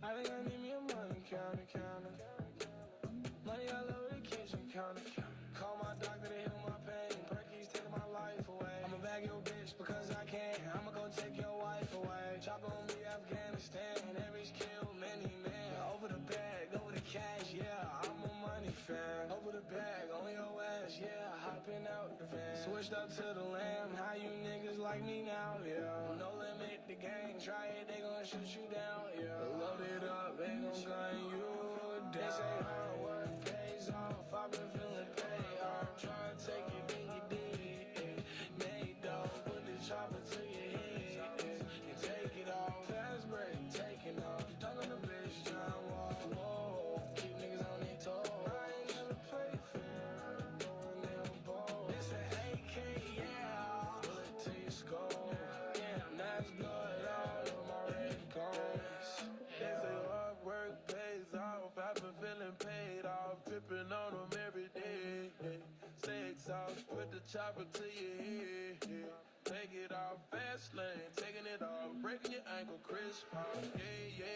I think I need me a money counter. Money all over the kitchen counter. Call my doctor to heal my pain. Perky's taking my life away. I'ma bag your bitch because I can. I'ma go take your wife away. Chop on me, Afghanistan. Every kill many men. Over the bag, over the cash, yeah. I'm a money fan. Over the bag, on your ass, yeah. Hopping out the van. Switched up to the lamb. How you niggas like me now, yeah. No limit, the gang. Try it, they gon' shoot you down, yeah. Load it up, they gon' gun you down. They say hard work pays off. I've been feeling paid off. Try to take it, then you did. Made dog, put the chopper to your head. And take it off. Fast break, taking off. Dunk on the bitch, John Wall. Whoa, keep niggas on their toes. I ain't never played fair. Going down ball. It's an AK, yeah. Bullet to your skull. Damn, that's blood all over my red cones. They say hard work pays off. I've been feeling paid off. Dripping on them every day. Stay exhausted, put the chopper to your head. Take it off, fast lane, taking it off, breaking your ankle, crisp off. Yeah.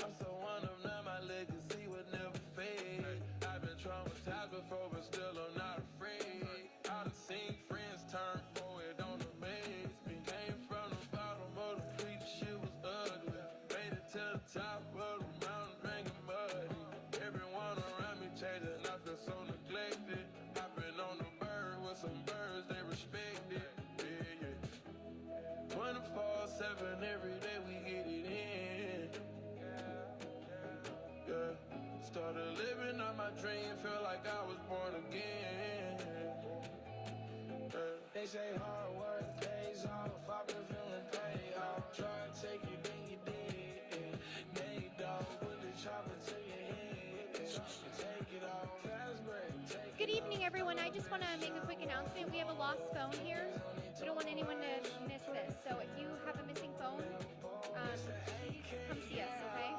I'm so one of them, my legacy would never fade. I've been traumatized before, but still I'm not afraid. I done seen friends turn forward, don't amaze me. Came from the bottom of the creek, shit was ugly. Made it to the top of the mountain, drinking muddy. Everyone around me changing, I feel so neglected. I've been on the bird with some birds, they respect it. Yeah. 24/7, every day we get it in. Yeah. Started living up my dream, feel like I was born again. They say hard work pays off. I've been feeling paid off. Try to take it, then you did. Made dog, put the chopper to your head. And take it off. Fast break, take Good evening, everyone. I just want to make a quick announcement. We have a lost phone here. We don't want anyone to miss this. So if you have a missing phone, please come see us, okay?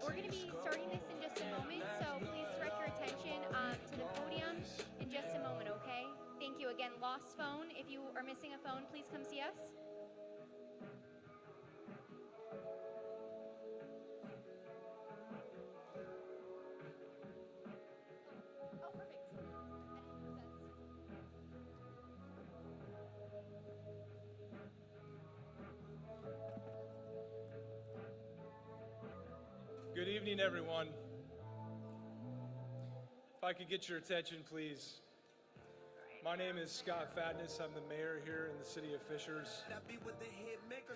We're going to be starting this in just a moment, so please direct your attention to the podium in just a moment, okay? Thank you. Again, lost phone. If you are missing a phone, please come see us. Oh, perfect. Good evening, everyone. If I could get your attention, please. My name is Scott Fatness. I'm the mayor here in the city of Fishers.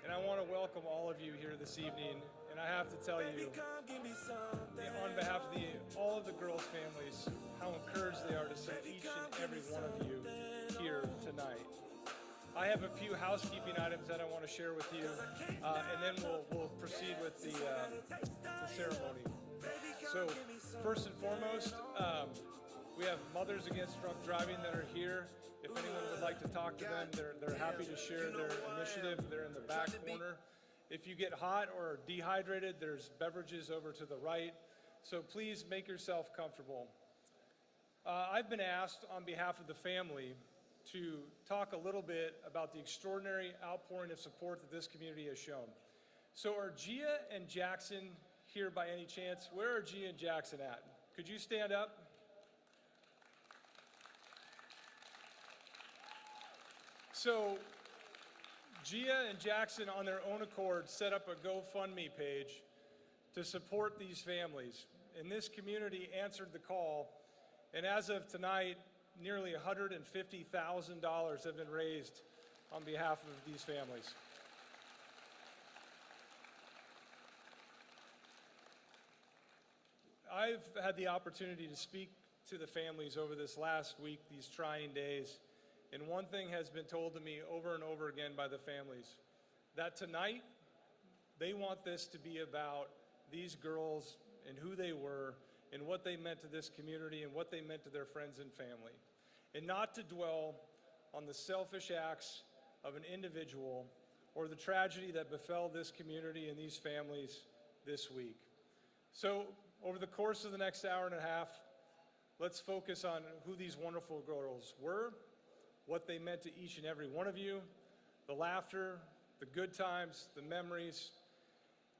And I want to welcome all of you here this evening. And I have to tell you, on behalf of all of the girls' families, how encouraged they are to see each and every one of you here tonight. I have a few housekeeping items that I want to share with you, and then we'll proceed with the ceremony. So, first and foremost, we have Mothers Against Drunk Driving that are here. If anyone would like to talk to them, they're happy to share their initiative. They're in the back corner. If you get hot or dehydrated, there's beverages over to the right. So please make yourself comfortable. I've been asked on behalf of the family to talk a little bit about the extraordinary outpouring of support that this community has shown. So are Gia and Jackson here by any chance? Where are Gia and Jackson at? Could you stand up? So Gia and Jackson on their own accord set up a GoFundMe page to support these families. And this community answered the call. And as of tonight, nearly $150,000 have been raised on behalf of these families. I've had the opportunity to speak to the families over this last week, these trying days, and one thing has been told to me over and over again by the families, that tonight they want this to be about these girls and who they were and what they meant to this community and what they meant to their friends and family, and not to dwell on the selfish acts of an individual or the tragedy that befell this community and these families this week. So over the course of the next hour and a half, let's focus on who these wonderful girls were, what they meant to each and every one of you, the laughter, the good times, the memories,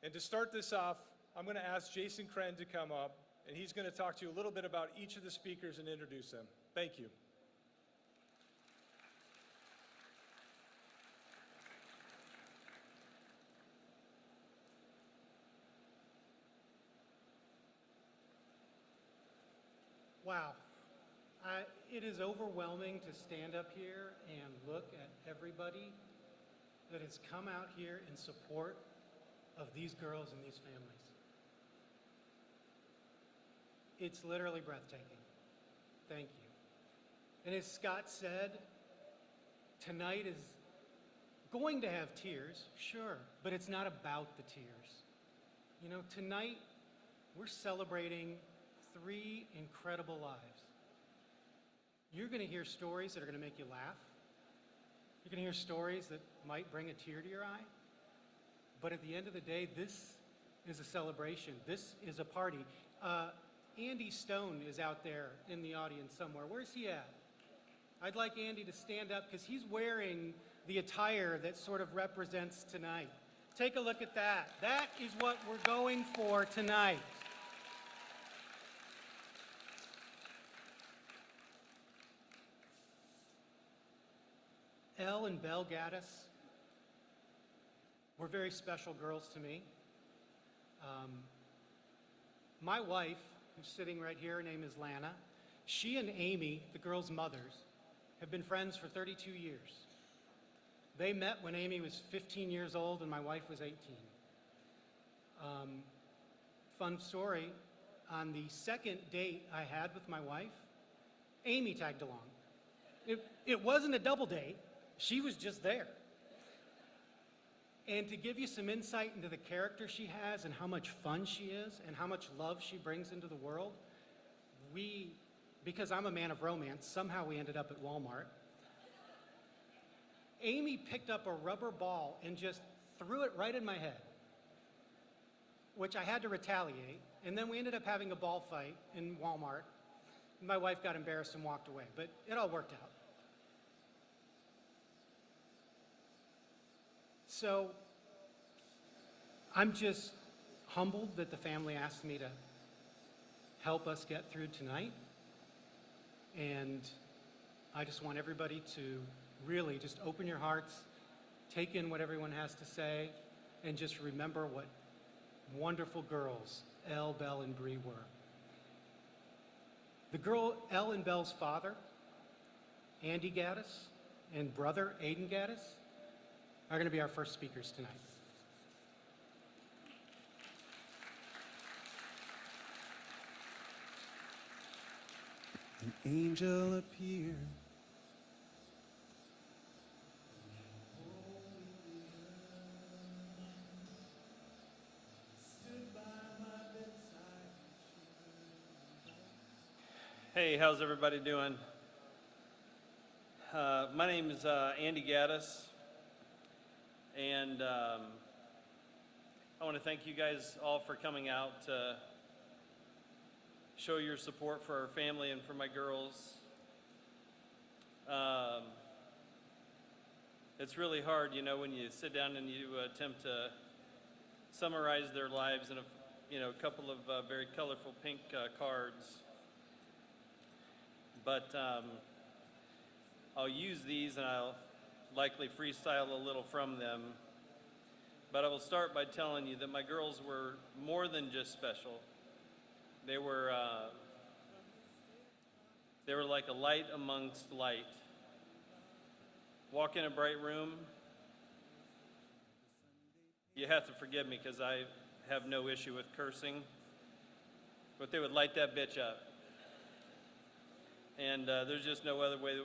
And to start this off, I'm going to ask Jason Kren to come up, and he's going to talk to you a little bit about each of the speakers and introduce them. Thank you. Wow. It is overwhelming to stand up here and look at everybody that has come out here in support of these girls and these families. It's literally breathtaking. Thank you. And as Scott said, tonight is going to have tears, sure, but it's not about the tears. You know, tonight we're celebrating 3 incredible lives. You're going to hear stories that are going to make you laugh. You're going to hear stories that might bring a tear to your eye. But at the end of the day, this is a celebration. This is a party. Andy Stone is out there in the audience somewhere. Where's he at? I'd like Andy to stand up because he's wearing the attire that sort of represents tonight. Take a look at that. That is what we're going for tonight. Elle and Belle Gaddis were very special girls to me. My wife, who's sitting right here, her name is Lana. She and Amy, the girls' mothers, have been friends for 32 years. They met when Amy was 15 years old and my wife was 18. Fun story, on the second date I had with my wife, Amy tagged along. It wasn't a double date. She was just there. And to give you some insight into the character she has and how much fun she is and how much love she brings into the world, because I'm a man of romance, somehow we ended up at Walmart. Amy picked up a rubber ball and just threw it right in my head, which I had to retaliate. And then we ended up having a ball fight in Walmart. My wife got embarrassed and walked away, but it all worked out. So I'm just humbled that the family asked me to help us get through tonight. And I just want everybody to really just open your hearts, take in what everyone has to say, and just remember what wonderful girls Elle, Belle, and Bree were. The girl, Elle and Belle's father, Andy Gaddis, and brother, Aiden Gaddis, are going to be our first speakers tonight. An angel appeared. Hey, how's everybody doing? My name is Andy Gaddis, and I want to thank you guys all for coming out to show your support for our family and for my girls. It's really hard, you know, when you sit down and you attempt to summarize their lives in a couple of very colorful pink cards. But I'll use these and I'll likely freestyle a little from them. But I will start by telling you that my girls were more than just special. They were like a light amongst light. Walk in a bright room. You have to forgive me because I have no issue with cursing, but they would light that bitch up. And there's just no other way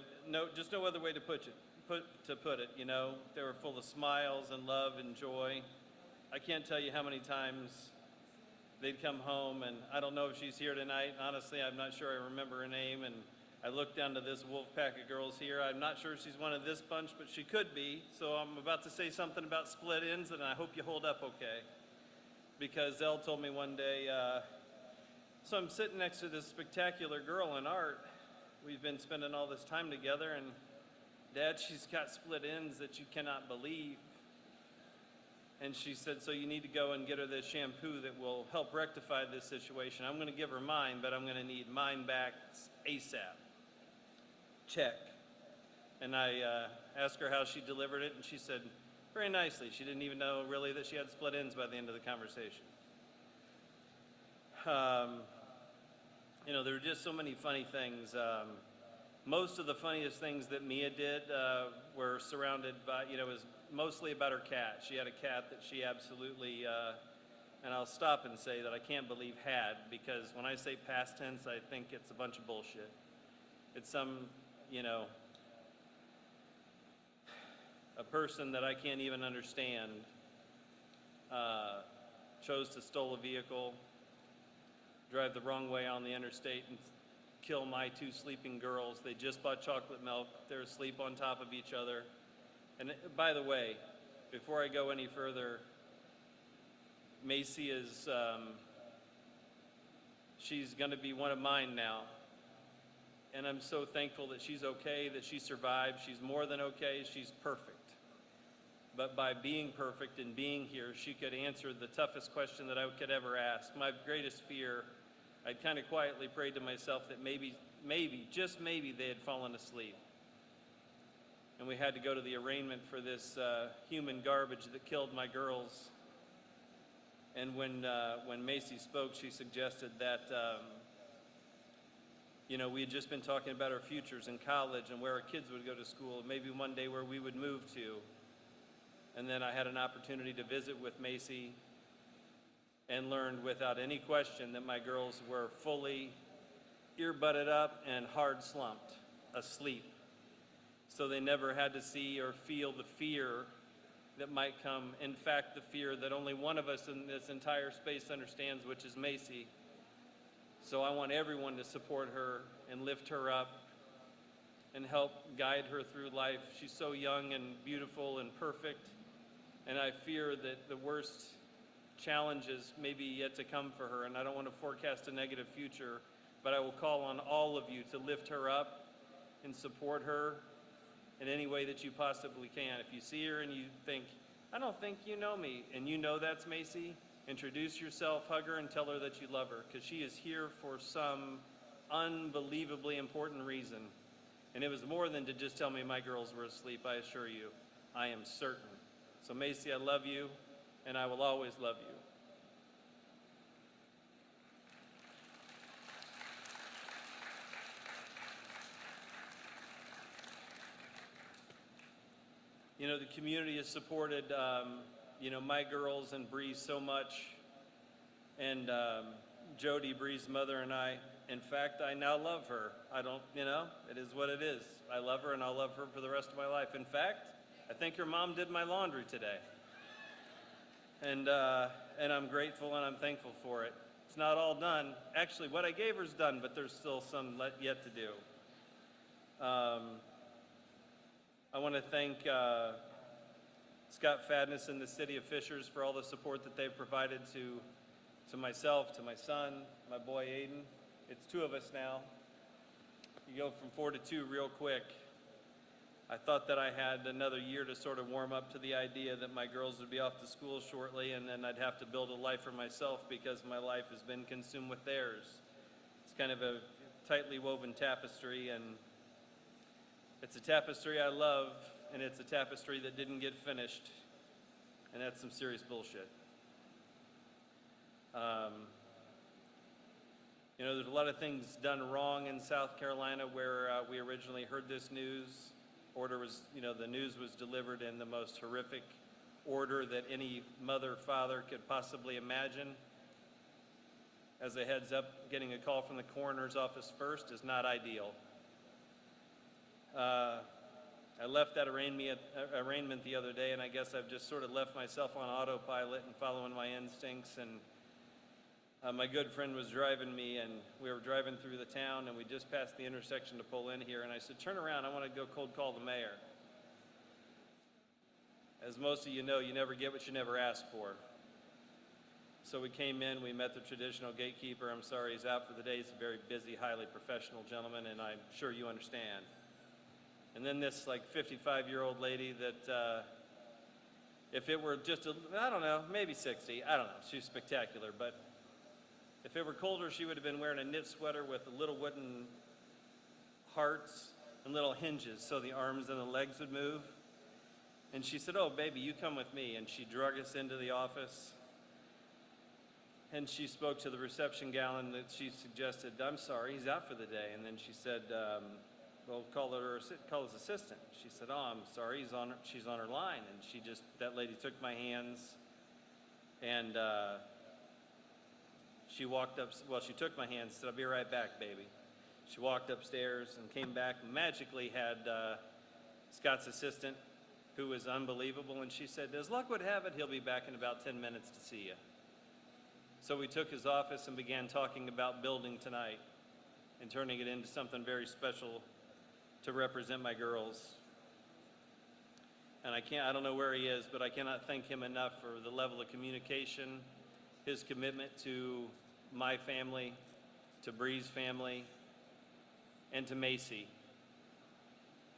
to put it. You know, they were full of smiles and love and joy. I can't tell you how many times they'd come home, and I don't know if she's here tonight. Honestly, I'm not sure I remember her name. And I look down to this wolf pack of girls here. I'm not sure she's one of this bunch, but she could be. So I'm about to say something about split ends, and I hope you hold up okay. Because Elle told me one day, so I'm sitting next to this spectacular girl in art. We've been spending all this time together, and Dad, she's got split ends that you cannot believe. And she said, so you need to go and get her this shampoo that will help rectify this situation. I'm going to give her mine, but I'm going to need mine back ASAP. Check. And I asked her how she delivered it, and she said, very nicely. She didn't even know really that she had split ends by the end of the conversation. You know, there were just so many funny things. Most of the funniest things that Mia did were surrounded by, you know, it was mostly about her cat. She had a cat that she absolutely, and I'll stop and say that I can't believe had, because when I say past tense, I think it's a bunch of bullshit. It's some, you know, a person that I can't even understand chose to steal a vehicle, drive the wrong way on the interstate, and kill my two sleeping girls. They just bought chocolate milk. They're asleep on top of each other. And by the way, before I go any further, Macy is, she's gonna be one of mine now. And I'm so thankful that she's okay, that she survived. She's more than okay, she's perfect. But by being perfect and being here, she could answer the toughest question that I could ever ask. My greatest fear, I'd kind of quietly prayed to myself that maybe, just maybe they had fallen asleep. And we had to go to the arraignment for this human garbage that killed my girls. And when Macy spoke, she suggested that, you know, we had just been talking about our futures in college and where our kids would go to school, maybe one day where we would move to. And then I had an opportunity to visit with Macy and learned without any question that my girls were fully ear-butted up and hard slumped, asleep. So they never had to see or feel the fear that might come. In fact, the fear that only one of us in this entire space understands, which is Macy. So I want everyone to support her and lift her up and help guide her through life. She's so young and beautiful and perfect. And I fear that the worst challenges may be yet to come for her. And I don't want to forecast a negative future, but I will call on all of you to lift her up and support her in any way that you possibly can. If you see her and you think, I don't think you know me, and you know that's Macy, introduce yourself, hug her, and tell her that you love her, because she is here for some unbelievably important reason. And it was more than to just tell me my girls were asleep, I assure you. I am certain. So Macy, I love you, and I will always love you. You know, the community has supported, you know, my girls and Bree so much, and Jody, Bree's mother, and I. In fact, I now love her. I don't, you know, it is what it is. I love her, and I'll love her for the rest of my life. In fact, I think her mom did my laundry today. And I'm grateful and I'm thankful for it. It's not all done. Actually, what I gave her is done, but there's still some yet to do. I want to thank Scott Fadness and the city of Fishers for all the support that they've provided to myself, to my son, my boy Aiden. It's 2 of us now. You go from 4 to 2 real quick. I thought that I had another year to sort of warm up to the idea that my girls would be off to school shortly, and then I'd have to build a life for myself because my life has been consumed with theirs. It's kind of a tightly woven tapestry, and it's a tapestry I love, and it's a tapestry that didn't get finished, and that's some serious bullshit. You know, there's a lot of things done wrong in South Carolina where we originally heard this news. Order was, you know, the news was delivered in the most horrific order that any mother, father could possibly imagine. As a heads up, getting a call from the coroner's office first is not ideal. I left that arraignment the other day, and I guess I've just sort of left myself on autopilot and following my instincts. And my good friend was driving me, and we were driving through the town, and we just passed the intersection to pull in here, and I said, turn around, I want to go cold call the mayor. As most of you know, you never get what you never ask for. So we came in, we met the traditional gatekeeper. I'm sorry he's out for the day. He's a very busy, highly professional gentleman, and I'm sure you understand. And then this like 55-year-old lady that If it were just, I don't know, maybe 60, I don't know, she's spectacular, but if it were colder, she would have been wearing a knit sweater with little wooden hearts and little hinges so the arms and the legs would move. And she said, "Oh, baby, you come with me." And she drug us into the office. And she spoke to the reception gal, and that she suggested, "I'm sorry, he's out for the day." And then she said, "Well, call his assistant." She said, "Oh, I'm sorry, she's on her line." And that lady took my hands, and she walked up, she took my hands, said, "I'll be right back, baby." She walked upstairs and came back, and magically had Scott's assistant, who was unbelievable, and she said, "As luck would have it, he'll be back in about 10 minutes to see you." So we took his office and began talking about building tonight and turning it into something very special to represent my girls. And I don't know where he is, but I cannot thank him enough for the level of communication, his commitment to my family, to Bree's family, and to Macy.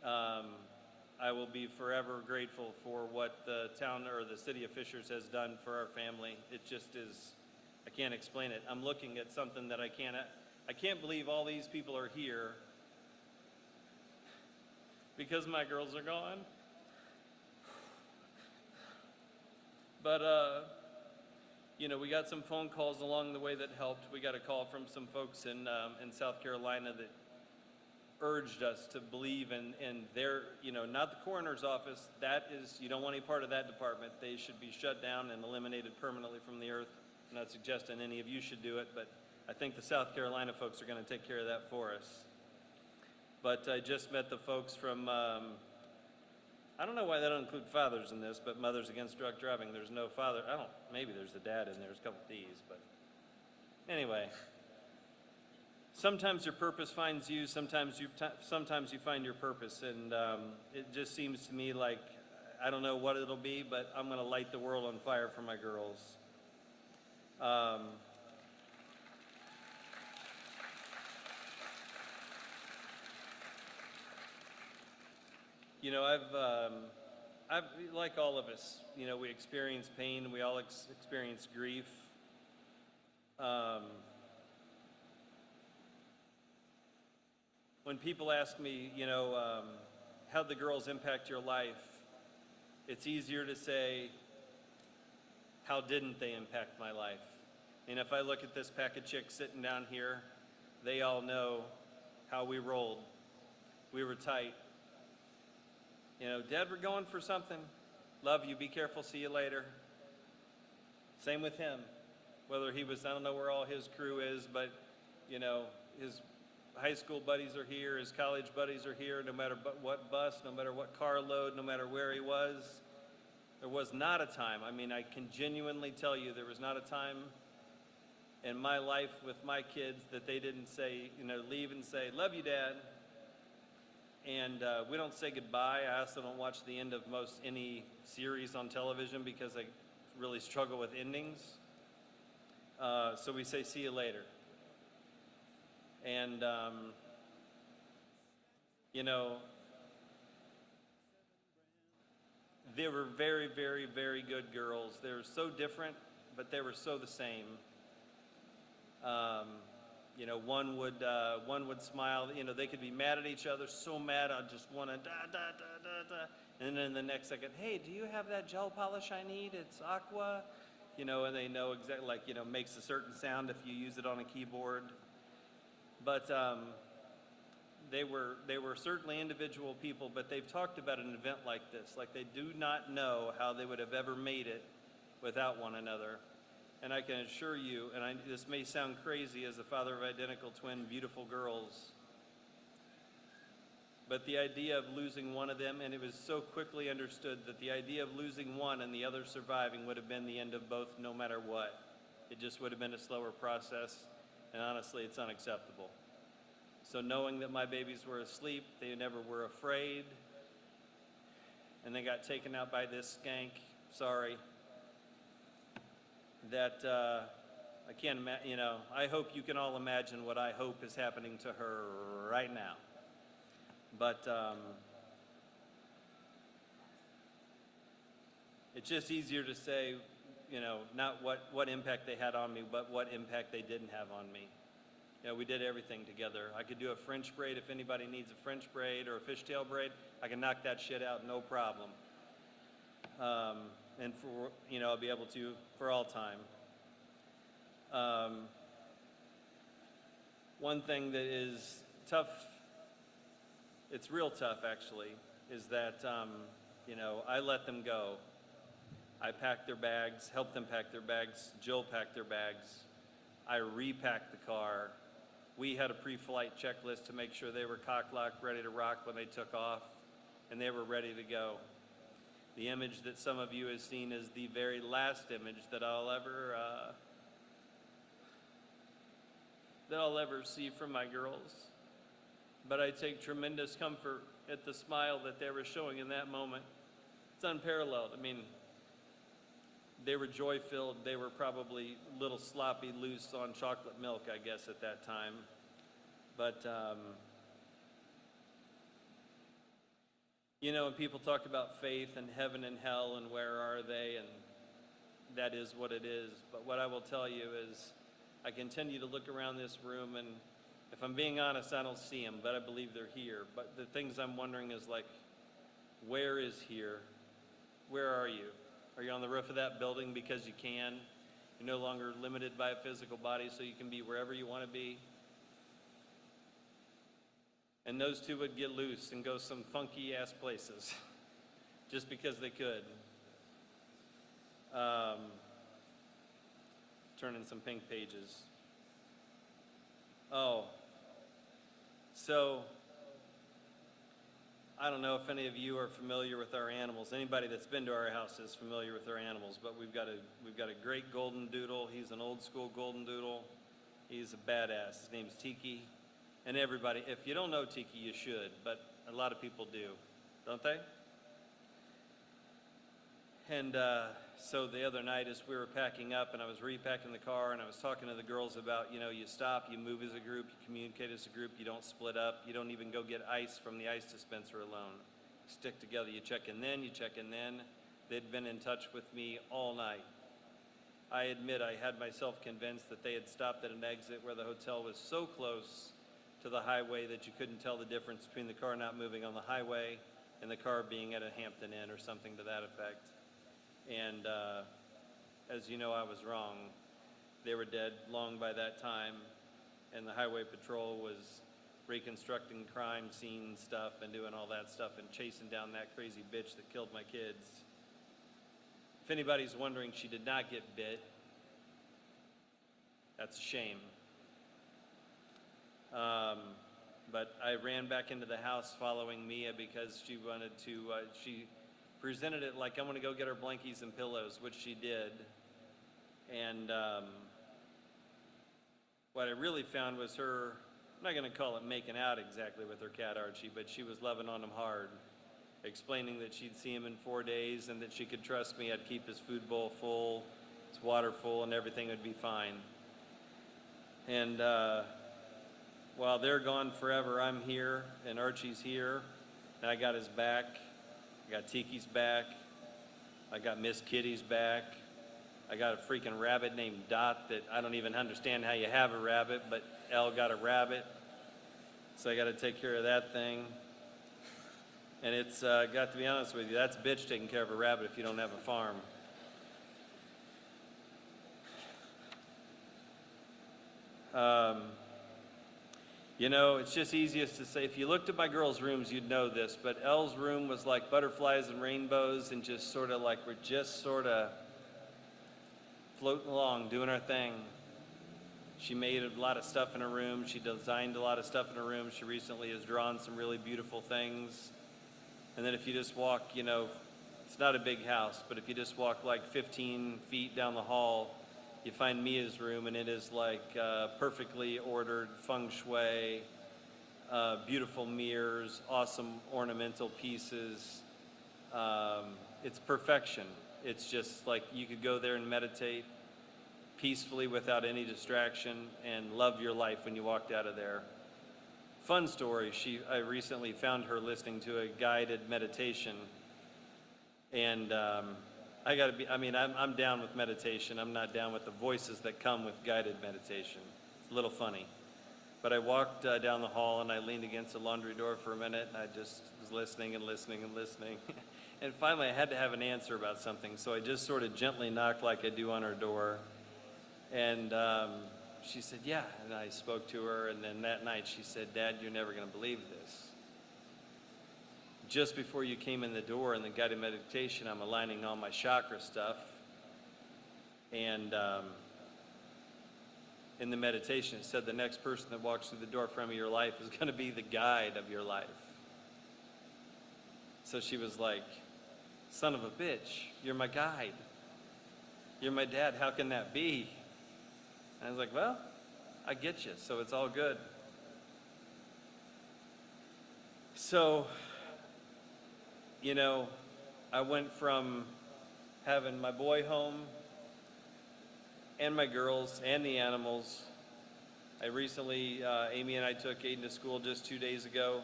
I will be forever grateful for what the town or the city of Fishers has done for our family. It just is, I can't explain it. I'm looking at something that I can't believe all these people are here because my girls are gone. But, we got some phone calls along the way that helped. We got a call from some folks in South Carolina that urged us to believe in their, not the coroner's office. That is, you don't want any part of that department. They should be shut down and eliminated permanently from the earth. I'm not suggesting any of you should do it, but I think the South Carolina folks are going to take care of that for us. But I just met the folks from, I don't know why they don't include fathers in this, but Mothers Against Drunk Driving. There's no father. Maybe there's the dad in there. There's a couple D's, but anyway. Sometimes your purpose finds you, sometimes you find your purpose, and it just seems to me like, I don't know what it'll be, but I'm going to light the world on fire for my girls. I've, like all of us, we experience pain, we all experience grief. When people ask me, how'd the girls impact your life? It's easier to say, how didn't they impact my life? And if I look at this pack of chicks sitting down here, they all know how we rolled. We were tight. Dad, we're going for something. Love you, be careful, see you later. Same with him. Whether he was, I don't know where all his crew is, but, his high school buddies are here, his college buddies are here, no matter what bus, no matter what car load, no matter where he was. There was not a time, I can genuinely tell you there was not a time in my life with my kids that they didn't say, leave and say, "Love you, Dad." And we don't say goodbye. I also don't watch the end of any series on television because I really struggle with endings. So we say, "See you later." And, they were very, very, very good girls. They were so different, but they were so the same. One would smile. They could be mad at each other, so mad, I just want to da, da, da, da, da. And then the next second, "Hey, do you have that gel polish I need? It's aqua." And they know exactly, makes a certain sound if you use it on a keyboard. But they were certainly individual people, but they've talked about an event like this. Like, they do not know how they would have ever made it without one another. And I can assure you, and this may sound crazy as the father of identical twin beautiful girls, but the idea of losing one of them, and it was so quickly understood that the idea of losing one and the other surviving would have been the end of both no matter what. It just would have been a slower process, and honestly, it's unacceptable. So knowing that my babies were asleep, they never were afraid, and they got taken out by this skank, sorry, that I can't imagine, I hope you can all imagine what I hope is happening to her right now. But it's just easier to say, not what impact they had on me, but what impact they didn't have on me. We did everything together. I could do a French braid if anybody needs a French braid or a fishtail braid. I can knock that shit out, no problem. And I'll be able to for all time. One thing that is tough, it's real tough actually, is that, I let them go. I packed their bags, helped them pack their bags. Jill packed their bags. I repacked the car. We had a pre-flight checklist to make sure they were cock-locked, ready to rock when they took off, and they were ready to go. The image that some of you have seen is the very last image that I'll ever see from my girls. But I take tremendous comfort at the smile that they were showing in that moment. It's unparalleled. I mean, they were joy-filled. They were probably a little sloppy, loose on chocolate milk, I guess, at that time. But, when people talk about faith and heaven and hell and where are they, and that is what it is. But what I will tell you is I continue to look around this room, and if I'm being honest, I don't see them, but I believe they're here. But the things I'm wondering is like, where is here? Where are you? Are you on the roof of that building because you can? You're no longer limited by a physical body, so you can be wherever you want to be. And those two would get loose and go some funky ass places just because they could. Turning some pink pages. Oh, so I don't know if any of you are familiar with our animals. Anybody that's been to our house is familiar with our animals, but we've got a great golden doodle. He's an old school golden doodle. He's a badass. His name's Tiki. And everybody, if you don't know Tiki, you should, but a lot of people do, don't they? And so the other night as we were packing up and I was repacking the car and I was talking to the girls about, you stop, you move as a group, you communicate as a group, you don't split up, you don't even go get ice from the ice dispenser alone. You stick together, you check in then, you check in then. They'd been in touch with me all night. I admit I had myself convinced that they had stopped at an exit where the hotel was so close to the highway that you couldn't tell the difference between the car not moving on the highway and the car being at a Hampton Inn or something to that effect. And as you know, I was wrong. They were dead long by that time, and the highway patrol was reconstructing crime scene stuff and doing all that stuff and chasing down that crazy bitch that killed my kids. If anybody's wondering, she did not get bit. That's a shame. But I ran back into the house following Mia because she wanted to, she presented it like, I'm gonna go get her blankies and pillows, which she did. And what I really found was her, I'm not gonna call it making out exactly with her cat Archie, but she was loving on him hard, explaining that she'd see him in 4 days and that she could trust me. I'd keep his food bowl full, his water full, and everything would be fine. And while they're gone forever, I'm here, and Archie's here, and I got his back. I got Tiki's back. I got Miss Kitty's back. I got a freaking rabbit named Dot that I don't even understand how you have a rabbit, but Elle got a rabbit. So I got to take care of that thing. And it's, got to be honest with you, that's a bitch taking care of a rabbit if you don't have a farm. It's just easiest to say, if you looked at my girls' rooms, you'd know this, but Elle's room was like butterflies and rainbows and just sort of like we're just sort of floating along, doing our thing. She made a lot of stuff in her room. She designed a lot of stuff in her room. She recently has drawn some really beautiful things. And then if you just walk, it's not a big house, but if you just walk like 15 feet down the hall, you find Mia's room, and it is like perfectly ordered feng shui, beautiful mirrors, awesome ornamental pieces. It's perfection. It's just like you could go there and meditate peacefully without any distraction and love your life when you walked out of there. Fun story, I recently found her listening to a guided meditation, and I'm down with meditation. I'm not down with the voices that come with guided meditation. It's a little funny. But I walked down the hall and I leaned against the laundry door for a minute and I just was listening and listening and listening. And finally I had to have an answer about something, so I just sort of gently knocked like I do on her door. And she said, yeah, and I spoke to her, and then that night she said, Dad, you're never going to believe this. Just before you came in the door in the guided meditation, I'm aligning all my chakra stuff. And in the meditation, it said the next person that walks through the door frame of your life is going to be the guide of your life. So she was like, son of a bitch, you're my guide. You're my dad, how can that be? And I was like, well, I get you, so it's all good. So, you know, I went from having my boy home and my girls and the animals. I recently, Amy and I took Aiden to school just 2 days ago.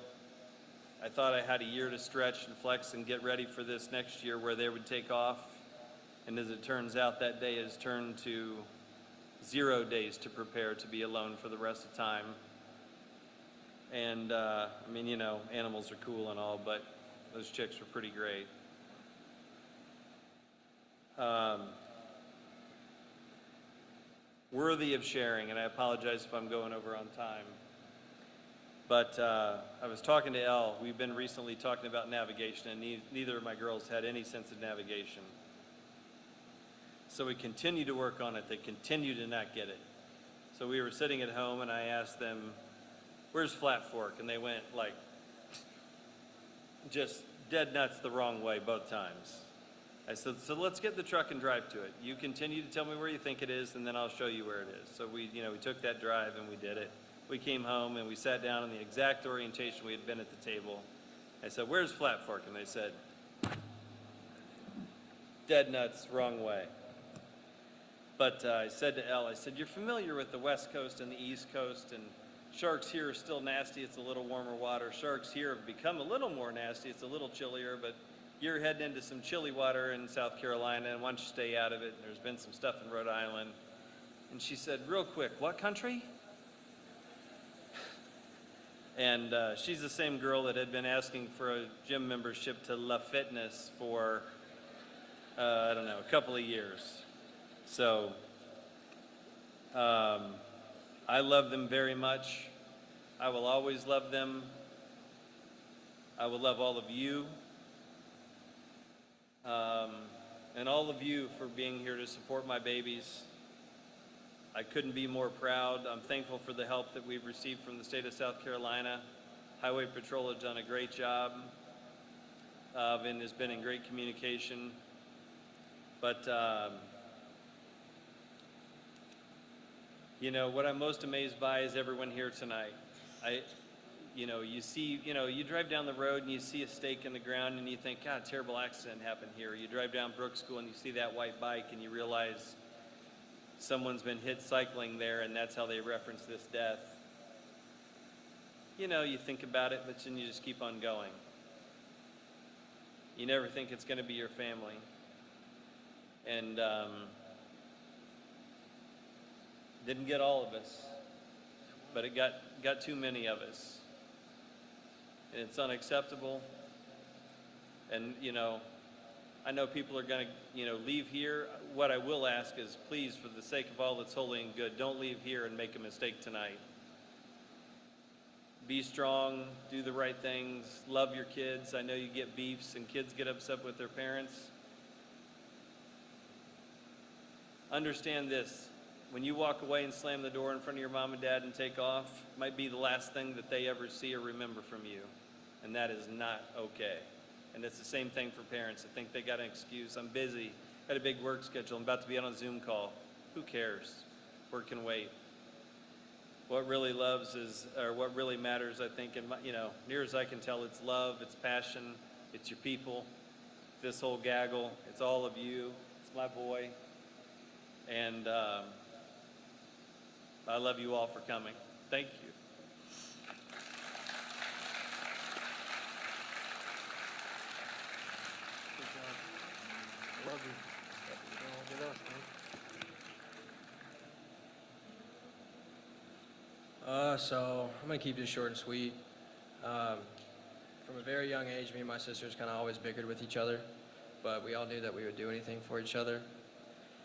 I thought I had a year to stretch and flex and get ready for this next year where they would take off. And as it turns out, that day has turned to 0 days to prepare to be alone for the rest of the time. And I mean, you know, animals are cool and all, but those chicks were pretty great. Worthy of sharing, and I apologize if I'm going over on time. But I was talking to Elle. We've been recently talking about navigation, and neither of my girls had any sense of navigation. So we continue to work on it. They continue to not get it. So we were sitting at home, and I asked them, where's Flat Fork? And they went like, just dead nuts the wrong way both times. I said, so let's get the truck and drive to it. You continue to tell me where you think it is, and then I'll show you where it is. So we took that drive and we did it. We came home and we sat down in the exact orientation we had been at the table. I said, where's Flat Fork? And they said, dead nuts, wrong way. But I said to Elle, I said, you're familiar with the West Coast and the East Coast, and sharks here are still nasty. It's a little warmer water. Sharks here have become a little more nasty. It's a little chillier, but you're heading into some chilly water in South Carolina, and why don't you stay out of it? There's been some stuff in Rhode Island. And she said, real quick, what country? And she's the same girl that had been asking for a gym membership to La Fitness for, I don't know, a couple of years. So I love them very much. I will always love them. I will love all of you. And all of you for being here to support my babies. I couldn't be more proud. I'm thankful for the help that we've received from the state of South Carolina. Highway Patrol has done a great job and has been in great communication. But, you know, what I'm most amazed by is everyone here tonight. You drive down the road and you see a stake in the ground and you think, God, a terrible accident happened here. You drive down Brooks School and you see that white bike and you realize someone's been hit cycling there, and that's how they reference this death. You know, you think about it, but then you just keep on going. You never think it's going to be your family. And didn't get all of us, but it got too many of us. And it's unacceptable. And, you know, I know people are going to, leave here. What I will ask is, please, for the sake of all that's holy and good, don't leave here and make a mistake tonight. Be strong, do the right things, love your kids. I know you get beefs and kids get upset with their parents. Understand this, when you walk away and slam the door in front of your mom and dad and take off, might be the last thing that they ever see or remember from you. And that is not okay. And it's the same thing for parents that think they got an excuse. I'm busy, got a big work schedule, I'm about to be on a Zoom call. Who cares? Work can wait. What really what really matters, I think, near as I can tell, it's love, it's passion, it's your people, this whole gaggle, it's all of you, it's my boy. And I love you all for coming. Thank you. Love you. So I'm gonna keep this short and sweet. From a very young age, me and my sisters kind of always bickered with each other, but we all knew that we would do anything for each other.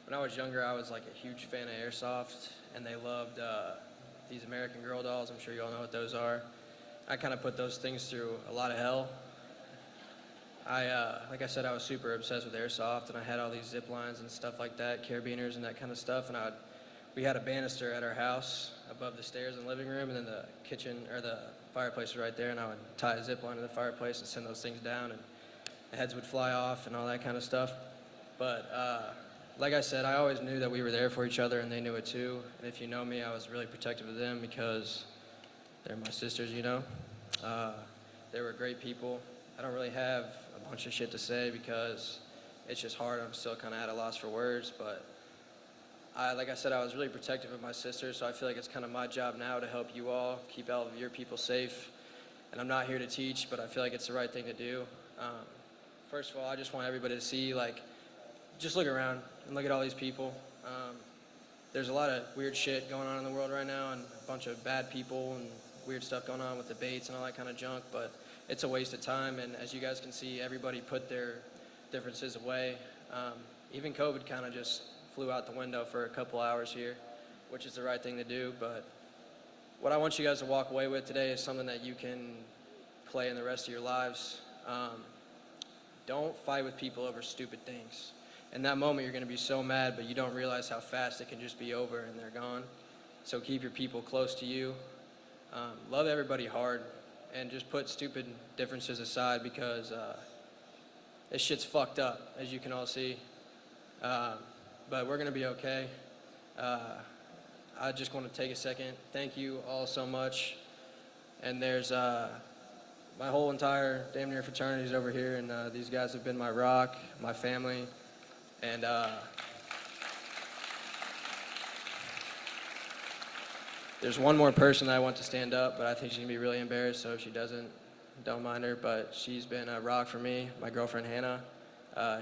When I was younger, I was like a huge fan of Airsoft, and they loved these American Girl dolls. I'm sure you all know what those are. I kind of put those things through a lot of hell. Like I said, I was super obsessed with Airsoft, and I had all these zip lines and stuff like that, carabiners and that kind of stuff, and we had a banister at our house above the stairs in the living room, and then the kitchen, or the fireplace was right there, and I would tie a zip line to the fireplace and send those things down, and the heads would fly off and all that kind of stuff. But like I said, I always knew that we were there for each other, and they knew it too. And if you know me, I was really protective of them because they're my sisters, you know. They were great people. I don't really have a bunch of shit to say because it's just hard. I'm still kind of at a loss for words, but like I said, I was really protective of my sister, so I feel like it's kind of my job now to help you all, keep all of your people safe. And I'm not here to teach, but I feel like it's the right thing to do. First of all, I just want everybody to see, like, just look around and look at all these people. There's a lot of weird shit going on in the world right now, and a bunch of bad people and weird stuff going on with debates and all that kind of junk, but it's a waste of time. And as you guys can see, everybody put their differences away. Even COVID kind of just flew out the window for a couple hours here, which is the right thing to do. But what I want you guys to walk away with today is something that you can play in the rest of your lives. Don't fight with people over stupid things. In that moment, you're going to be so mad, but you don't realize how fast it can just be over and they're gone. So keep your people close to you. Love everybody hard, and just put stupid differences aside because this shit's fucked up, as you can all see. But we're going to be okay. I just want to take a second. Thank you all so much. And there's my whole entire damn near fraternity is over here, and these guys have been my rock, my family. And there's one more person that I want to stand up, but I think she's going to be really embarrassed, so if she doesn't, don't mind her. But she's been a rock for me, my girlfriend Hannah.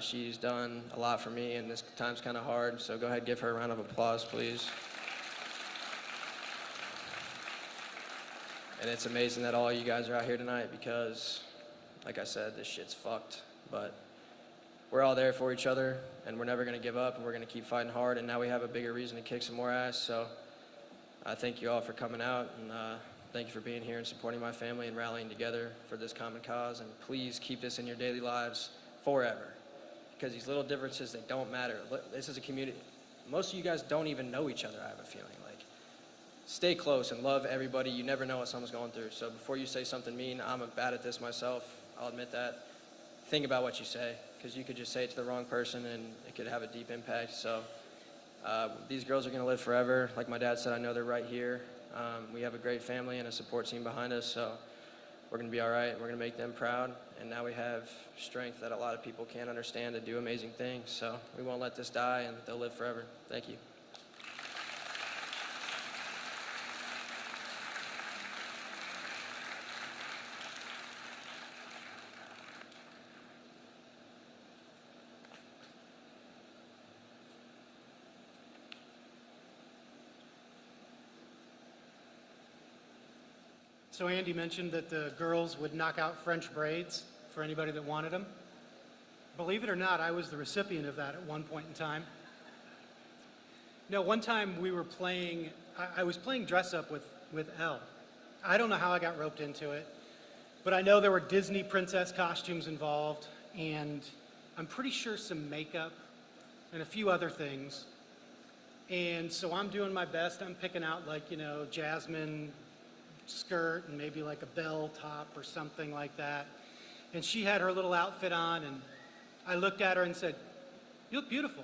She's done a lot for me, and this time's kind of hard, so go ahead and give her a round of applause, please. And it's amazing that all you guys are out here tonight because, like I said, this shit's fucked. But we're all there for each other, and we're never going to give up, and we're going to keep fighting hard. And now we have a bigger reason to kick some more ass. So I thank you all for coming out, and thank you for being here and supporting my family and rallying together for this common cause. And please keep this in your daily lives forever, because these little differences, they don't matter. This is a community. Most of you guys don't even know each other, I have a feeling. Stay close and love everybody. You never know what someone's going through. So before you say something mean, I'm bad at this myself, I'll admit that. Think about what you say, because you could just say it to the wrong person and it could have a deep impact. So these girls are going to live forever. Like my dad said, I know they're right here. We have a great family and a support team behind us, so we're going to be all right. We're going to make them proud. And now we have strength that a lot of people can't understand to do amazing things. So we won't let this die, and they'll live forever. Thank you. So Andy mentioned that the girls would knock out French braids for anybody that wanted them. Believe it or not, I was the recipient of that at one point in time. No, one time we were playing, I was playing dress up with Elle. I don't know how I got roped into it, but I know there were Disney princess costumes involved, and I'm pretty sure some makeup and a few other things. And so I'm doing my best. I'm picking out, like, you know, Jasmine skirt and maybe like a bell top or something like that. And she had her little outfit on, and I looked at her and said, "You look beautiful."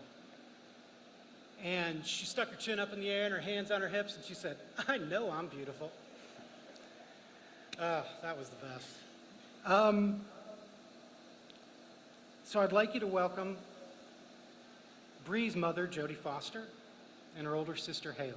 And she stuck her chin up in the air and her hands on her hips, and she said, "I know I'm beautiful." That was the best. So I'd like you to welcome Bree's mother, Jody Foster, and her older sister, Haley.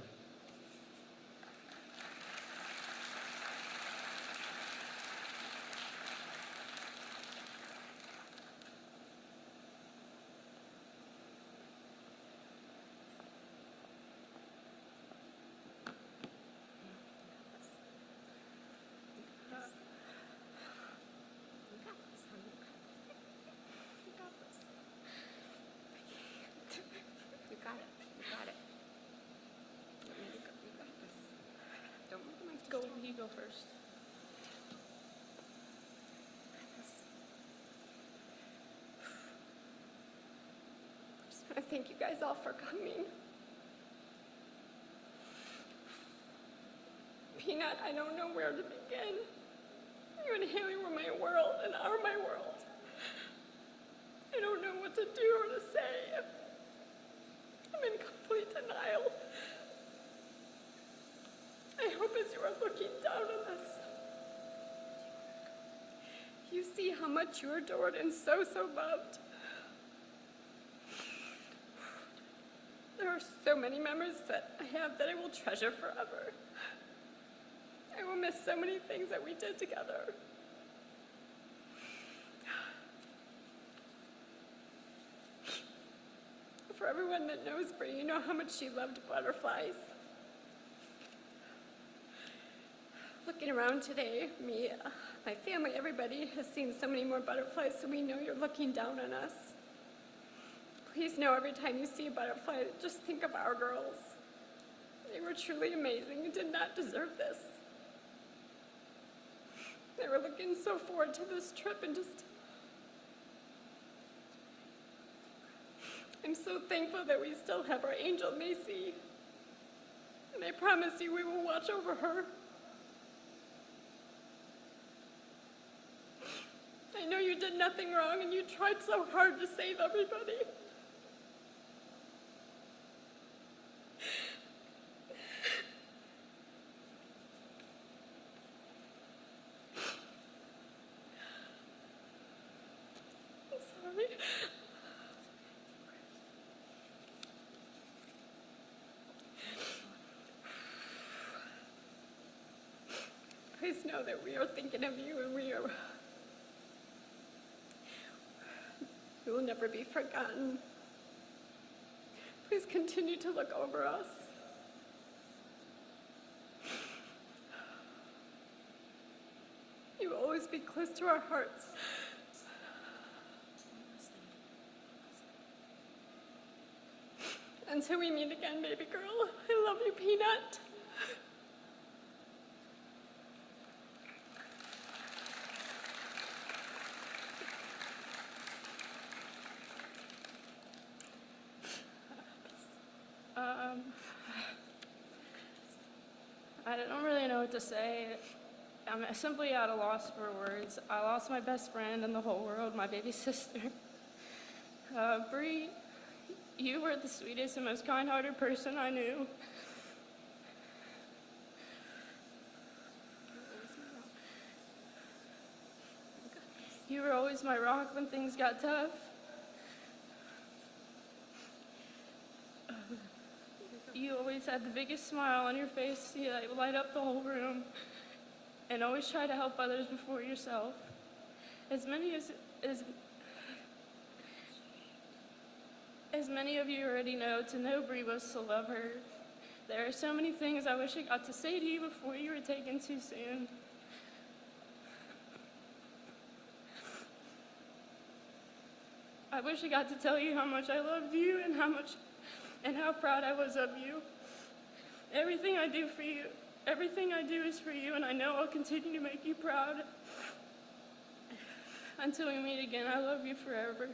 You go first. I thank you guys all for coming. Peanut, I don't know where to begin. You and Haley were my world and are my world. I don't know what to do or to say. I'm in complete denial. I hope as you are looking down on us, you see how much you are adored and so loved. There are so many memories that I have that I will treasure forever. I will miss so many things that we did together. For everyone that knows Bree, you know how much she loved butterflies. Looking around today, me, my family, everybody has seen so many more butterflies, so we know you're looking down on us. Please know every time you see a butterfly, just think of our girls. They were truly amazing and did not deserve this. They were looking so forward to this trip and just... I'm so thankful that we still have our angel, Macy. And I promise you we will watch over her. I know you did nothing wrong and you tried so hard to save everybody. I'm sorry. Please know that we are thinking of you and we will never be forgotten. Please continue to look over us. You will always be close to our hearts. Until we meet again, baby girl, I love you, Peanut. I don't really know what to say. I'm simply at a loss for words. I lost my best friend in the whole world, my baby sister. Bree, you were the sweetest and most kind-hearted person I knew. You were always my rock when things got tough. You always had the biggest smile on your face. You light up the whole room, and always try to help others before yourself. As many of you already know, to know Bree was to love her. There are so many things I wish I got to say to you before you were taken too soon. I wish I got to tell you how much I loved you and how proud I was of you. Everything I do for you, everything I do is for you, and I know I'll continue to make you proud. Until we meet again, I love you forever.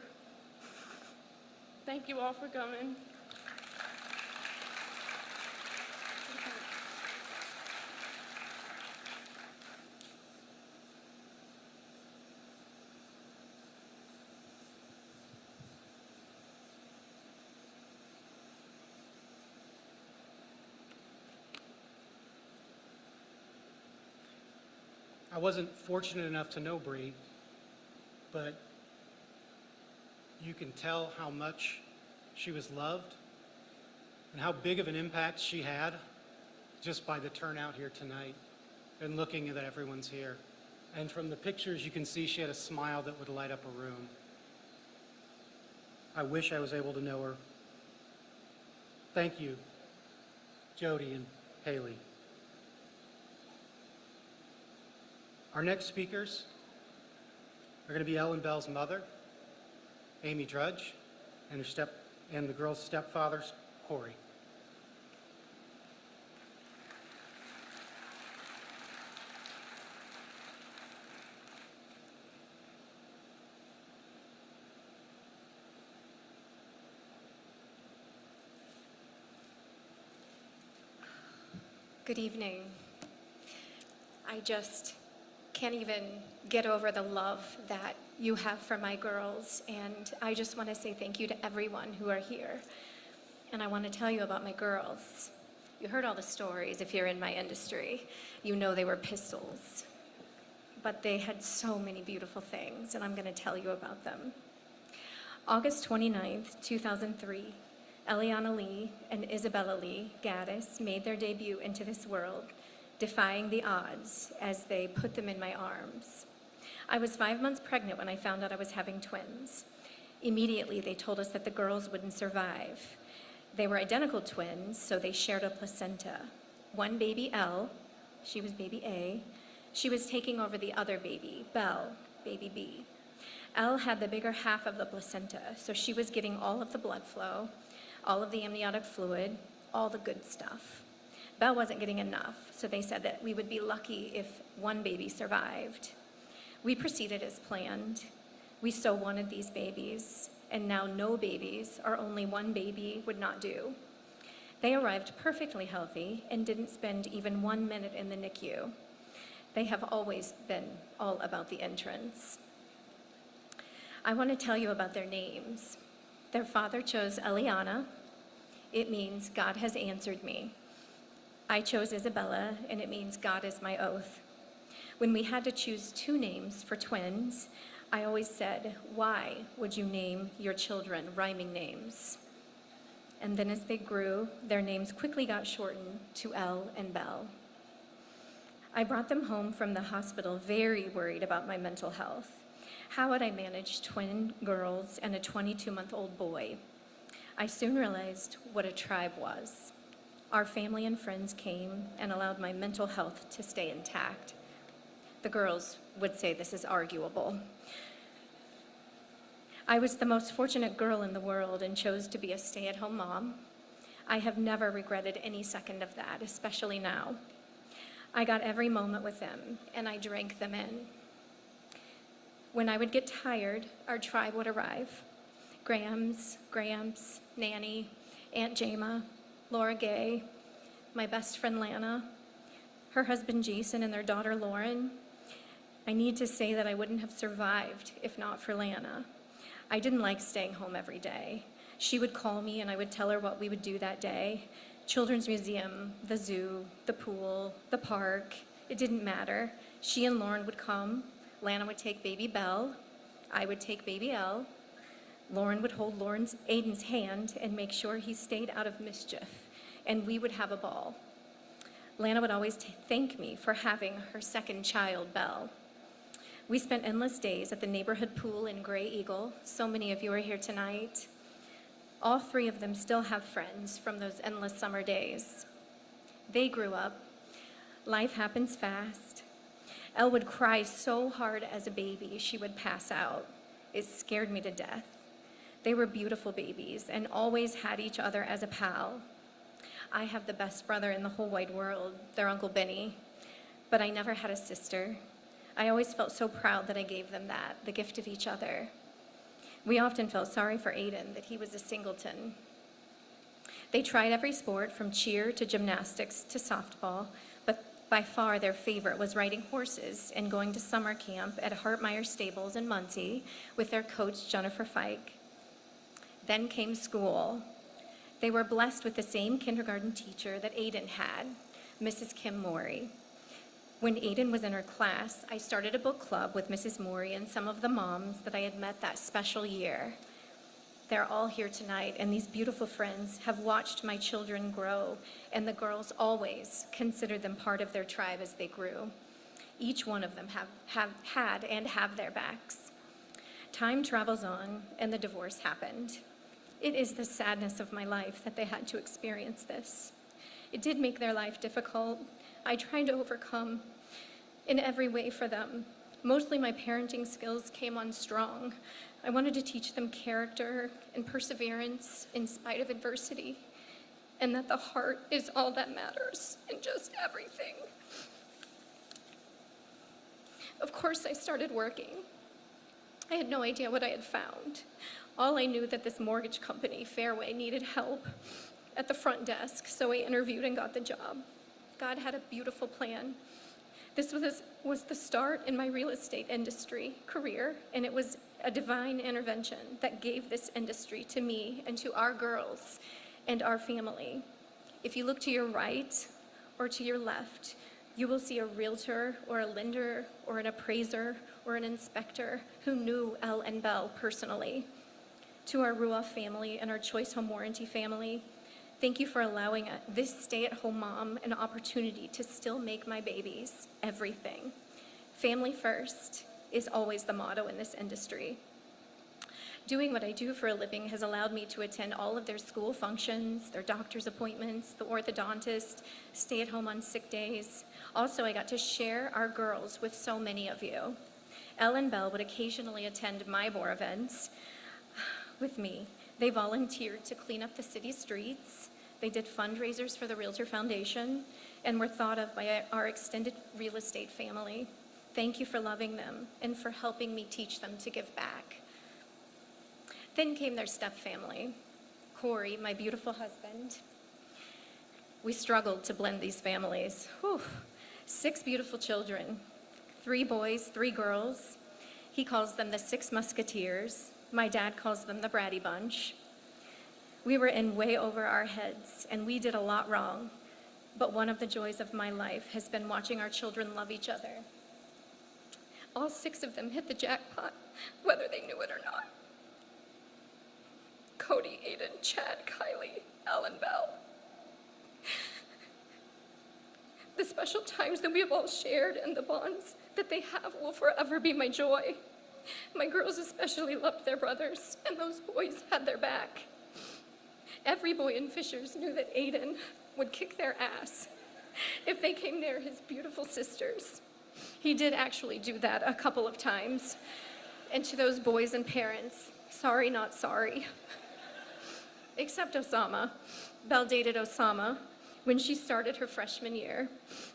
Thank you all for coming. I wasn't fortunate enough to know Bree, but you can tell how much she was loved and how big of an impact she had just by the turnout here tonight and looking that everyone's here. And from the pictures, you can see she had a smile that would light up a room. I wish I was able to know her. Thank you, Jody and Haley. Our next speakers are going to be Ellen Bell's mother, Amy Drudge, and the girl's stepfather, Corey. Good evening. I just can't even get over the love that you have for my girls, and I just want to say thank you to everyone who are here. And I want to tell you about my girls. You heard all the stories if you're in my industry. You know they were pistols. But they had so many beautiful things, and I'm going to tell you about them. August 29th, 2003, Eliana Lee and Isabella Lee Gaddis made their debut into this world, defying the odds as they put them in my arms. I was 5 months pregnant when I found out I was having twins. Immediately, they told us that the girls wouldn't survive. They were identical twins, so they shared a placenta. One baby, Elle, she was baby A. She was taking over the other baby, Belle, baby B. Elle had the bigger half of the placenta, so she was getting all of the blood flow, all of the amniotic fluid, all the good stuff. Belle wasn't getting enough, so they said that we would be lucky if one baby survived. We proceeded as planned. We so wanted these babies, and now no babies or only one baby would not do. They arrived perfectly healthy and didn't spend even 1 minute in the NICU. They have always been all about the entrance. I want to tell you about their names. Their father chose Eliana. It means God has answered me. I chose Isabella, and it means God is my oath. When we had to choose 2 names for twins, I always said, why would you name your children rhyming names? And then as they grew, their names quickly got shortened to Elle and Belle. I brought them home from the hospital very worried about my mental health. How would I manage twin girls and a 22-month-old boy? I soon realized what a tribe was. Our family and friends came and allowed my mental health to stay intact. The girls would say this is arguable. I was the most fortunate girl in the world and chose to be a stay-at-home mom. I have never regretted any second of that, especially now. I got every moment with them, and I drank them in. When I would get tired, our tribe would arrive. Grams, Gramps, Nanny, Aunt Jama, Laura Gay, my best friend Lana, her husband Jason, and their daughter Lauren. I need to say that I wouldn't have survived if not for Lana. I didn't like staying home every day. She would call me and I would tell her what we would do that day. Children's museum, the zoo, the pool, the park, it didn't matter. She and Lauren would come. Lana would take baby Belle. I would take baby Elle. Lauren would hold Aiden's hand and make sure he stayed out of mischief, and we would have a ball. Lana would always thank me for having her second child, Belle. We spent endless days at the neighborhood pool in Gray Eagle. So many of you are here tonight. All 3 of them still have friends from those endless summer days. They grew up. Life happens fast. Elle would cry so hard as a baby she would pass out. It scared me to death. They were beautiful babies and always had each other as a pal. I have the best brother in the whole wide world, their Uncle Benny, but I never had a sister. I always felt so proud that I gave them that, the gift of each other. We often felt sorry for Aiden, that he was a singleton. They tried every sport, from cheer to gymnastics to softball, but by far their favorite was riding horses and going to summer camp at Hartmeyer Stables in Muncie with their coach, Jennifer Fike. Then came school. They were blessed with the same kindergarten teacher that Aiden had, Mrs. Kim Morey. When Aiden was in her class, I started a book club with Mrs. Morey and some of the moms that I had met that special year. They're all here tonight, and these beautiful friends have watched my children grow, and the girls always considered them part of their tribe as they grew. Each one of them have had and have their backs. Time travels on, and the divorce happened. It is the sadness of my life that they had to experience this. It did make their life difficult. I tried to overcome in every way for them. Mostly my parenting skills came on strong. I wanted to teach them character and perseverance in spite of adversity, and that the heart is all that matters in just everything. Of course, I started working. I had no idea what I had found. All I knew that this mortgage company, Fairway, needed help at the front desk, so I interviewed and got the job. God had a beautiful plan. This was the start in my real estate industry career, and it was a divine intervention that gave this industry to me and to our girls and our family. If you look to your right or to your left, you will see a realtor or a lender or an appraiser or an inspector who knew Elle and Belle personally. To our Ruoff family and our Choice Home Warranty family, thank you for allowing this stay-at-home mom an opportunity to still make my babies everything. Family first is always the motto in this industry. Doing what I do for a living has allowed me to attend all of their school functions, their doctor's appointments, the orthodontist, stay at home on sick days. Also, I got to share our girls with so many of you. Elle and Belle would occasionally attend my BOR events with me. They volunteered to clean up the city streets. They did fundraisers for the Realtor Foundation and were thought of by our extended real estate family. Thank you for loving them and for helping me teach them to give back. Then came their step family. Corey, my beautiful husband. We struggled to blend these families. Whew. 6 beautiful children, 3 boys, 3 girls. He calls them the 6 Musketeers. My dad calls them the Bratty Bunch. We were in way over our heads, and we did a lot wrong. But one of the joys of my life has been watching our children love each other. All 6 of them hit the jackpot, whether they knew it or not. Cody, Aiden, Chad, Kylie, Elle, and Belle. The special times that we have all shared and the bonds that they have will forever be my joy. My girls especially loved their brothers, and those boys had their back. Every boy in Fishers knew that Aiden would kick their ass if they came near his beautiful sisters. He did actually do that a couple of times. And to those boys and parents, sorry, not sorry. Except Osama. Belle dated Osama when she started her freshman year.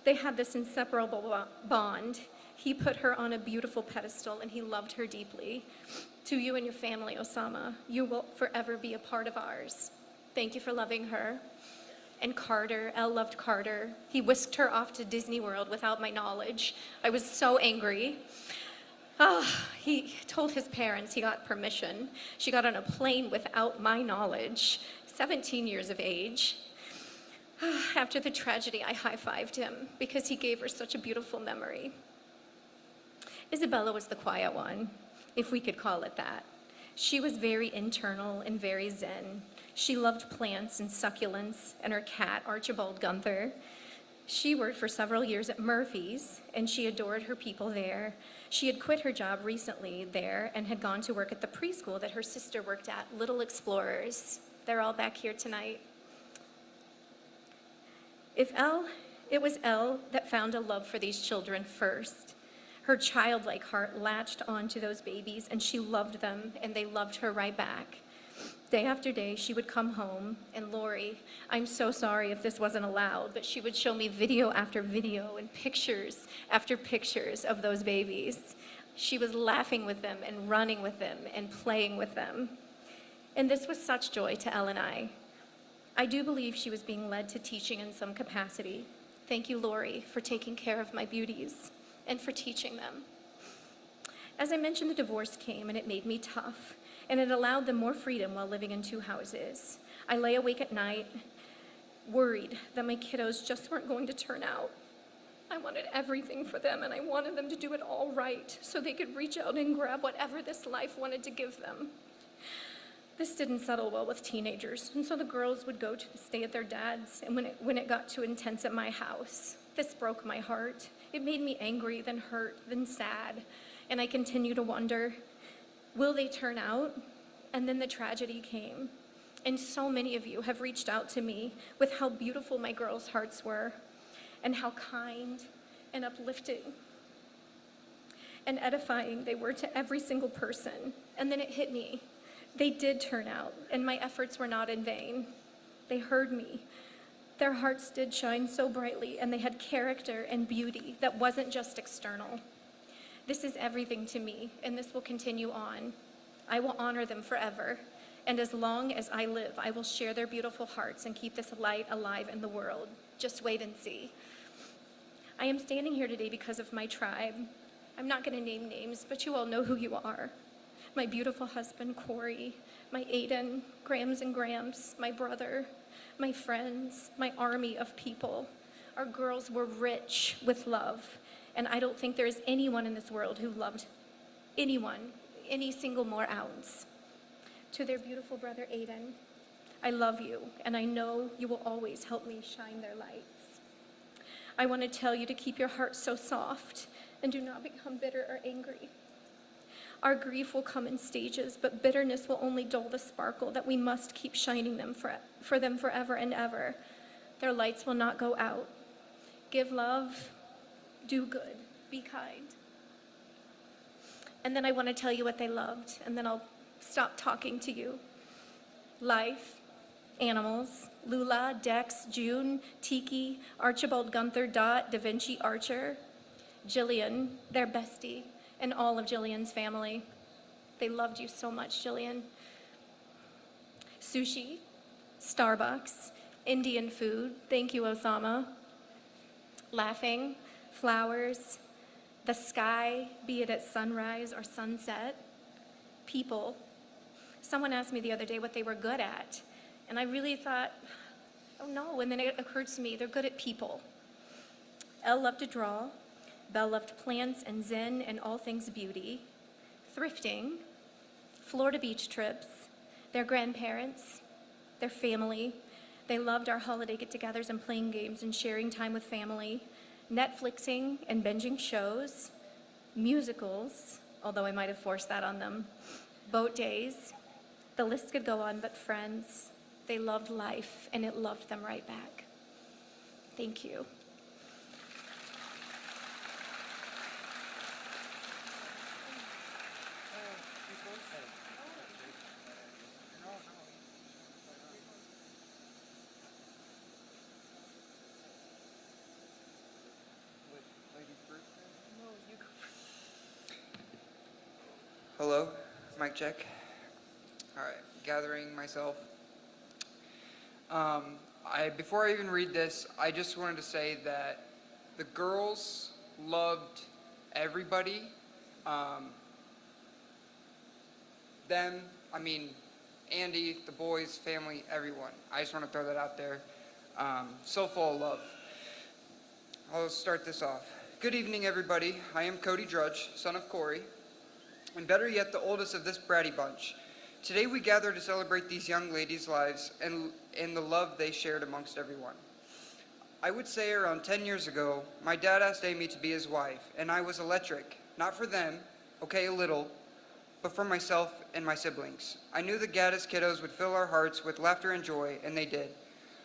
They had this inseparable bond. He put her on a beautiful pedestal, and he loved her deeply. To you and your family, Osama, you will forever be a part of ours. Thank you for loving her. And Carter, Elle loved Carter. He whisked her off to Disney World without my knowledge. I was so angry. He told his parents he got permission. She got on a plane without my knowledge, 17 years of age. After the tragedy, I high-fived him because he gave her such a beautiful memory. Isabella was the quiet one, if we could call it that. She was very internal and very zen. She loved plants and succulents and her cat, Archibald Gunther. She worked for several years at Murphy's, and she adored her people there. She had quit her job recently there and had gone to work at the preschool that her sister worked at, Little Explorers. They're all back here tonight. It was Elle that found a love for these children first. Her childlike heart latched onto those babies, and she loved them, and they loved her right back. Day after day, she would come home, and Lori, I'm so sorry if this wasn't allowed, but she would show me video after video and pictures after pictures of those babies. She was laughing with them and running with them and playing with them. And this was such joy to Elle and I. I do believe she was being led to teaching in some capacity. Thank you, Lori, for taking care of my beauties and for teaching them. As I mentioned, the divorce came, and it made me tough, and it allowed them more freedom while living in 2 houses. I lay awake at night, worried that my kiddos just weren't going to turn out. I wanted everything for them, and I wanted them to do it all right so they could reach out and grab whatever this life wanted to give them. This didn't settle well with teenagers, and so the girls would go to stay at their dad's, and when it got too intense at my house, this broke my heart. It made me angry, then hurt, then sad, and I continue to wonder, will they turn out? And then the tragedy came, and so many of you have reached out to me with how beautiful my girls' hearts were, and how kind and uplifting and edifying they were to every single person. And then it hit me. They did turn out, and my efforts were not in vain. They heard me. Their hearts did shine so brightly, and they had character and beauty that wasn't just external. This is everything to me, and this will continue on. I will honor them forever, and as long as I live, I will share their beautiful hearts and keep this light alive in the world. Just wait and see. I am standing here today because of my tribe. I'm not going to name names, but you all know who you are. My beautiful husband, Corey, my Aiden, Grams and Gramps, my brother, my friends, my army of people. Our girls were rich with love, and I don't think there is anyone in this world who loved anyone, any single more ounce. To their beautiful brother, Aiden, I love you, and I know you will always help me shine their lights. I want to tell you to keep your heart so soft and do not become bitter or angry. Our grief will come in stages, but bitterness will only dull the sparkle that we must keep shining them for them forever and ever. Their lights will not go out. Give love, do good, be kind. And then I want to tell you what they loved, and then I'll stop talking to you. Life, animals, Lula, Dex, June, Tiki, Archibald Gunther, Dot, Da Vinci Archer, Jillian, their bestie, and all of Jillian's family. They loved you so much, Jillian. Sushi, Starbucks, Indian food, thank you, Osama. Laughing, flowers, the sky, be it at sunrise or sunset. People. Someone asked me the other day what they were good at, and I really thought, oh no, and then it occurred to me, they're good at people. Elle loved to draw. Belle loved plants and zen and all things beauty. Thrifting, Florida beach trips, their grandparents, their family. They loved our holiday get-togethers and playing games and sharing time with family. Netflixing and binging shows. Musicals, although I might have forced that on them. Boat days. The list could go on, but friends. They loved life, and it loved them right back. Thank you. Hello, mic check. All right, gathering myself. Before I even read this, I just wanted to say that the girls loved everybody. Andy, the boys, family, everyone. I just want to throw that out there. So full of love. I'll start this off. Good evening, everybody. I am Cody Drudge, son of Corey, and better yet, the oldest of this bratty bunch. Today we gather to celebrate these young ladies' lives and the love they shared amongst everyone. I would say around 10 years ago, my dad asked Amy to be his wife, and I was electric. Not for them, okay, a little, but for myself and my siblings. I knew the Gaddis kiddos would fill our hearts with laughter and joy, and they did.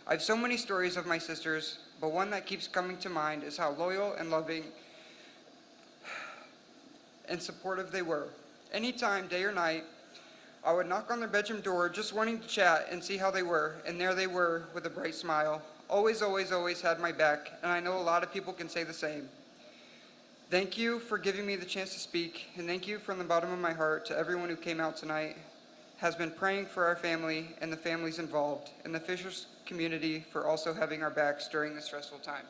I have so many stories of my sisters, but one that keeps coming to mind is how loyal and loving and supportive they were. Anytime, day or night, I would knock on their bedroom door just wanting to chat and see how they were, and there they were with a bright smile. Always, always, always had my back, and I know a lot of people can say the same. Thank you for giving me the chance to speak, and thank you from the bottom of my heart to everyone who came out tonight, has been praying for our family and the families involved, and the Fishers community for also having our backs during this stressful time.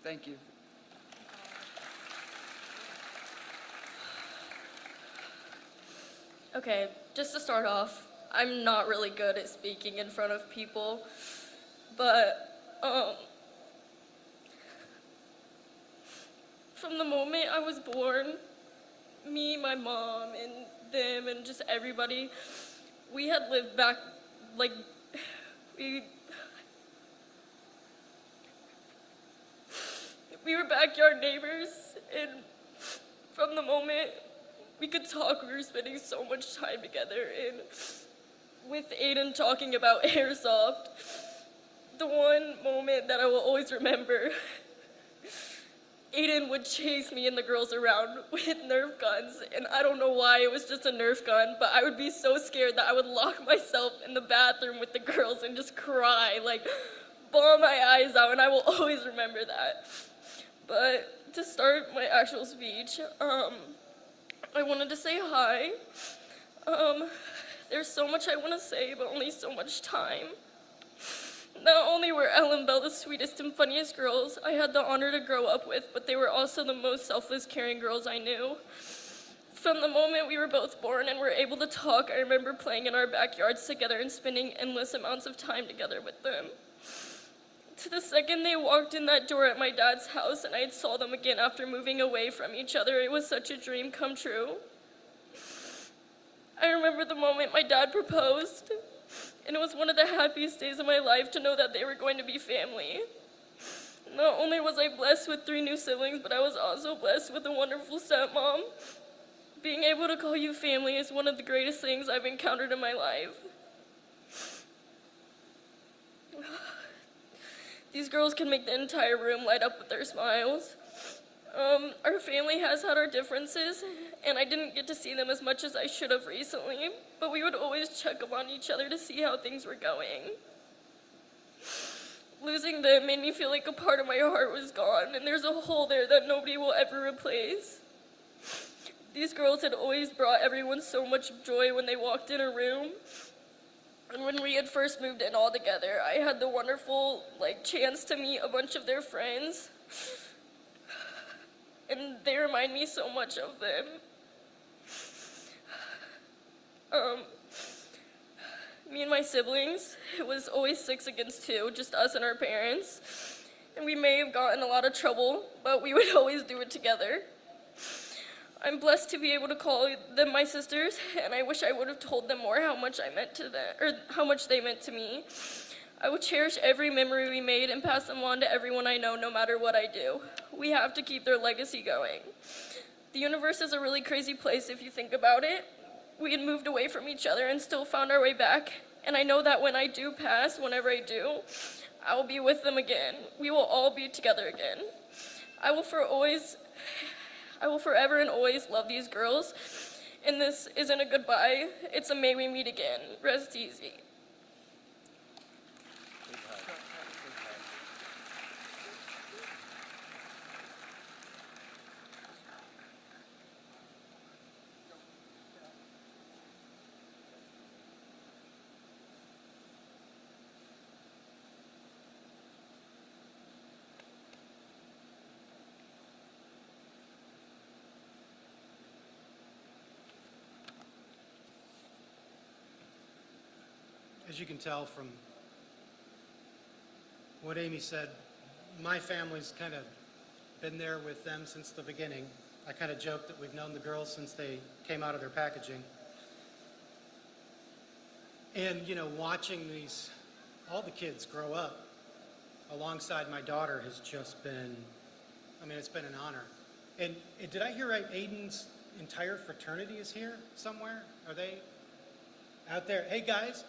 Thank you. Okay, just to start off, I'm not really good at speaking in front of people, but from the moment I was born, me, my mom, and them, and just everybody, we had lived back, we were backyard neighbors, and from the moment we could talk, we were spending so much time together, and with Aiden talking about airsoft, the one moment that I will always remember, Aiden would chase me and the girls around with Nerf guns, and I don't know why it was just a Nerf gun, but I would be so scared that I would lock myself in the bathroom with the girls and just cry, bawl my eyes out, and I will always remember that. But to start my actual speech, I wanted to say hi. There's so much I want to say, but only so much time. Not only were Elle and Belle the sweetest and funniest girls I had the honor to grow up with, but they were also the most selfless, caring girls I knew. From the moment we were both born and were able to talk, I remember playing in our backyards together and spending endless amounts of time together with them. To the second they walked in that door at my dad's house and I saw them again after moving away from each other, it was such a dream come true. I remember the moment my dad proposed, and it was one of the happiest days of my life to know that they were going to be family. Not only was I blessed with 3 new siblings, but I was also blessed with a wonderful stepmom. Being able to call you family is one of the greatest things I've encountered in my life. These girls can make the entire room light up with their smiles. Our family has had our differences, and I didn't get to see them as much as I should have recently, but we would always check up on each other to see how things were going. Losing them made me feel like a part of my heart was gone, and there's a hole there that nobody will ever replace. These girls had always brought everyone so much joy when they walked in a room. And when we had first moved in all together, I had the wonderful chance to meet a bunch of their friends. And they remind me so much of them. Me and my siblings, it was always 6 against 2, just us and our parents. And we may have gotten a lot of trouble, but we would always do it together. I'm blessed to be able to call them my sisters, and I wish I would have told them more how much I meant to them, or how much they meant to me. I will cherish every memory we made and pass them on to everyone I know, no matter what I do. We have to keep their legacy going. The universe is a really crazy place if you think about it. We had moved away from each other and still found our way back, and I know that when I do pass, whenever I do, I will be with them again. We will all be together again. I will forever and always love these girls, and this isn't a goodbye, it's a may we meet again. Rest easy. As you can tell from what Amy said, my family's kind of been there with them since the beginning. I kind of joke that we've known the girls since they came out of their packaging. And, watching all the kids grow up alongside my daughter has just been, it's been an honor. And did I hear right, Aiden's entire fraternity is here somewhere? Are they out there? Hey, guys.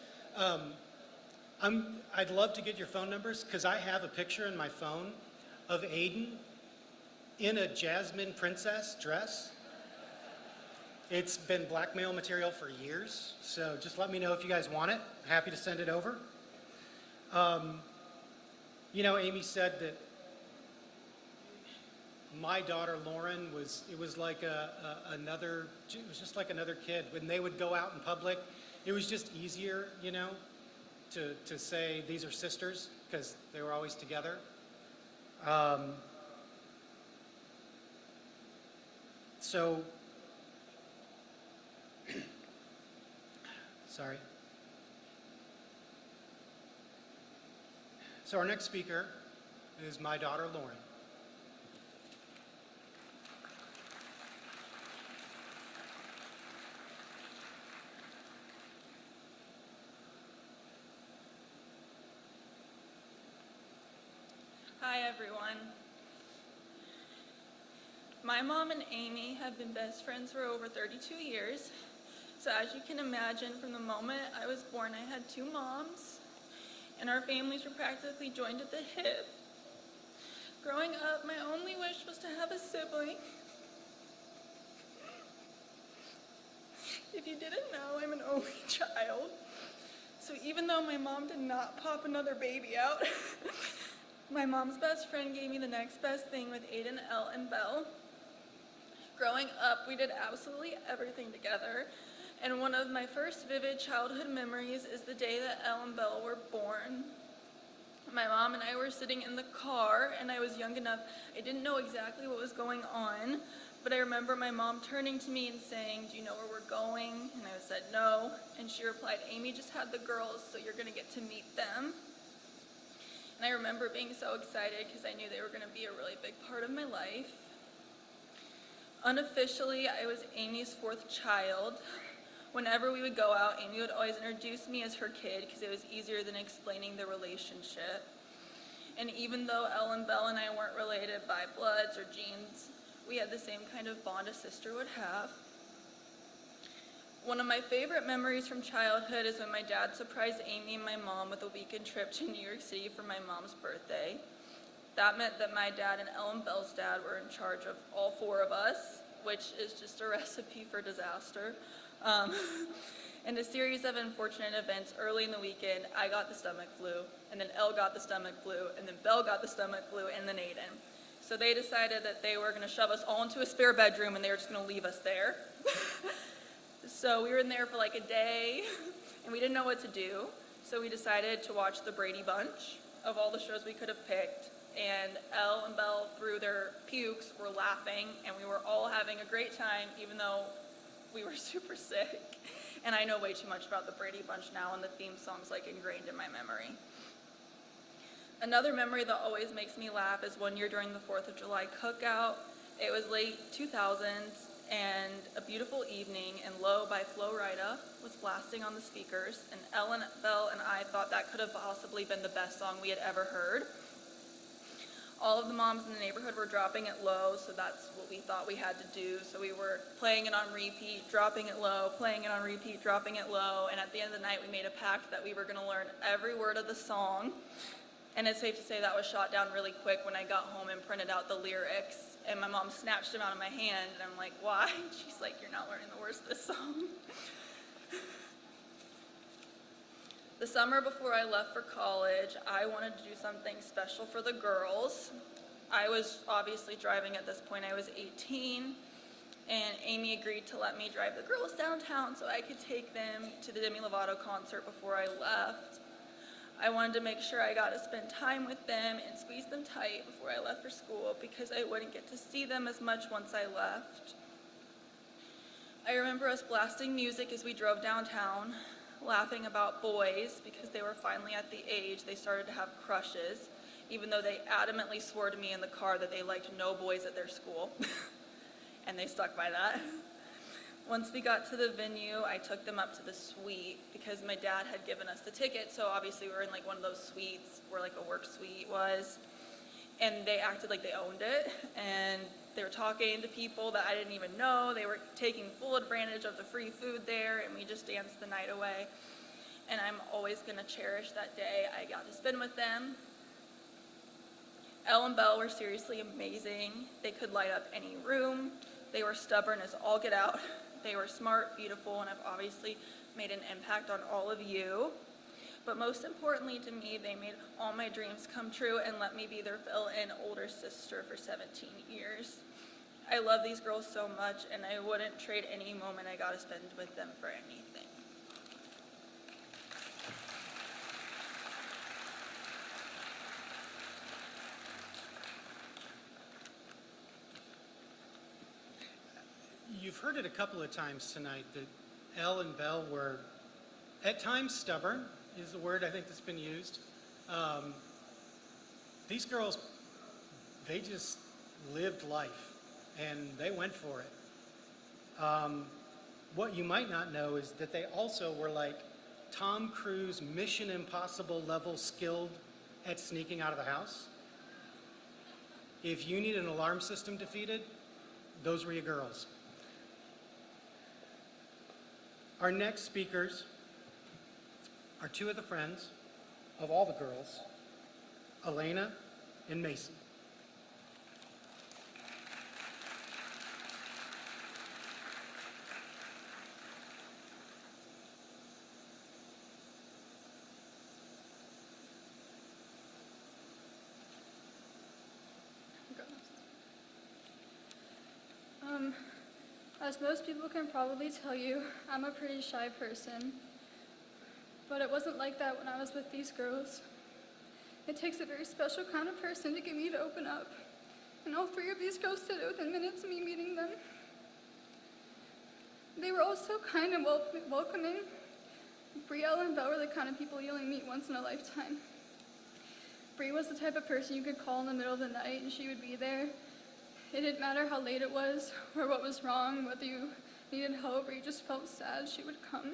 I'd love to get your phone numbers because I have a picture in my phone of Aiden in a Jasmine princess dress. It's been blackmail material for years, so just let me know if you guys want it. Happy to send it over. Amy said that my daughter Lauren was just like another kid. When they would go out in public, it was just easier, to say these are sisters because they were always together. So our next speaker is my daughter Lauren. Hi everyone. My mom and Amy have been best friends for over 32 years. So as you can imagine, from the moment I was born, I had 2 moms, and our families were practically joined at the hip. Growing up, my only wish was to have a sibling. If you didn't know, I'm an only child. So even though my mom did not pop another baby out, my mom's best friend gave me the next best thing with Aiden, Elle, and Belle. Growing up, we did absolutely everything together, and one of my first vivid childhood memories is the day that Elle and Belle were born. My mom and I were sitting in the car, and I was young enough, I didn't know exactly what was going on, but I remember my mom turning to me and saying, "Do you know where we're going?" And I said, "No." And she replied, "Amy just had the girls, so you're gonna get to meet them." And I remember being so excited because I knew they were gonna be a really big part of my life. Unofficially, I was Amy's fourth child. Whenever we would go out, Amy would always introduce me as her kid because it was easier than explaining the relationship. And even though Elle and Belle and I weren't related by bloods or genes, we had the same kind of bond a sister would have. One of my favorite memories from childhood is when my dad surprised Amy and my mom with a weekend trip to New York City for my mom's birthday. That meant that my dad and Elle and Belle's dad were in charge of all four of us, which is just a recipe for disaster. In a series of unfortunate events early in the weekend, I got the stomach flu, and then Elle got the stomach flu, and then Belle got the stomach flu, and then Aiden. So they decided that they were going to shove us all into a spare bedroom, and they were just going to leave us there. So we were in there for like a day, and we didn't know what to do. So we decided to watch the Brady Bunch of all the shows we could have picked. And Elle and Belle, through their pukes, were laughing, and we were all having a great time, even though we were super sick. And I know way too much about the Brady Bunch now, and the theme song's like ingrained in my memory. Another memory that always makes me laugh is one year during the 4th of July cookout. It was late 2000s, and a beautiful evening, and Low by Flo Rida was blasting on the speakers, and Ellen, Belle, and I thought that could have possibly been the best song we had ever heard. All of the moms in the neighborhood were dropping it low, so that's what we thought we had to do. So we were playing it on repeat, dropping it low, playing it on repeat, dropping it low, and at the end of the night we made a pact that we were going to learn every word of the song. And it's safe to say that was shot down really quick when I got home and printed out the lyrics, and my mom snatched them out of my hand, and I'm like, "Why?" She's like, "You're not learning the words of this song." The summer before I left for college, I wanted to do something special for the girls. I was obviously driving at this point. I was 18, and Amy agreed to let me drive the girls downtown so I could take them to the Demi Lovato concert before I left. I wanted to make sure I got to spend time with them and squeeze them tight before I left for school because I wouldn't get to see them as much once I left. I remember us blasting music as we drove downtown, laughing about boys because they were finally at the age they started to have crushes, even though they adamantly swore to me in the car that they liked no boys at their school. And they stuck by that. Once we got to the venue, I took them up to the suite because my dad had given us the ticket, so obviously we were in like one of those suites where like a work suite was. And they acted like they owned it, and they were talking to people that I didn't even know. They were taking full advantage of the free food there, and we just danced the night away. And I'm always gonna cherish that day I got to spend with them. Elle and Belle were seriously amazing. They could light up any room. They were stubborn as all get out. They were smart, beautiful, and have obviously made an impact on all of you. But most importantly to me, they made all my dreams come true and let me be their fill-in older sister for 17 years. I love these girls so much, and I wouldn't trade any moment I got to spend with them for anything. You've heard it a couple of times tonight that Elle and Belle were at times stubborn, is the word I think that's been used. These girls, they just lived life, and they went for it. What you might not know is that they also were like Tom Cruise Mission Impossible level skilled at sneaking out of the house. If you need an alarm system defeated, those were your girls. Our next speakers are two of the friends of all the girls, Elena and Mason. As most people can probably tell you, I'm a pretty shy person. But it wasn't like that when I was with these girls. It takes a very special kind of person to get me to open up. And all three of these girls did it within minutes of me meeting them. They were all so kind and welcoming. Brielle and Belle were the kind of people you only meet once in a lifetime. Brie was the type of person you could call in the middle of the night and she would be there. It didn't matter how late it was or what was wrong, whether you needed help or you just felt sad, she would come.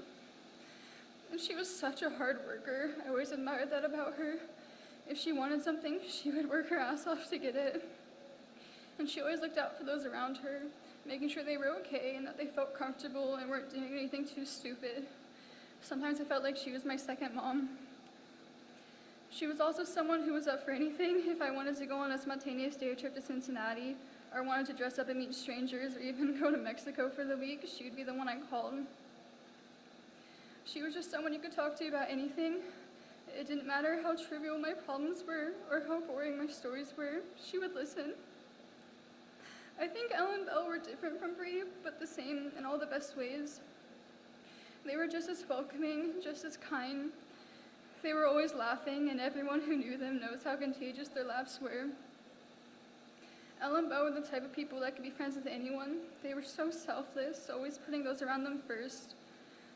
And she was such a hard worker. I always admired that about her. If she wanted something, she would work her ass off to get it. And she always looked out for those around her, making sure they were okay and that they felt comfortable and weren't doing anything too stupid. Sometimes I felt like she was my second mom. She was also someone who was up for anything. If I wanted to go on a spontaneous day trip to Cincinnati, or wanted to dress up and meet strangers, or even go to Mexico for the week, she would be the one I called. She was just someone you could talk to about anything. It didn't matter how trivial my problems were, or how boring my stories were, she would listen. I think Elle and Belle were different from Brie, but the same in all the best ways. They were just as welcoming, just as kind. They were always laughing, and everyone who knew them knows how contagious their laughs were. Elle and Belle were the type of people that could be friends with anyone. They were so selfless, always putting those around them first.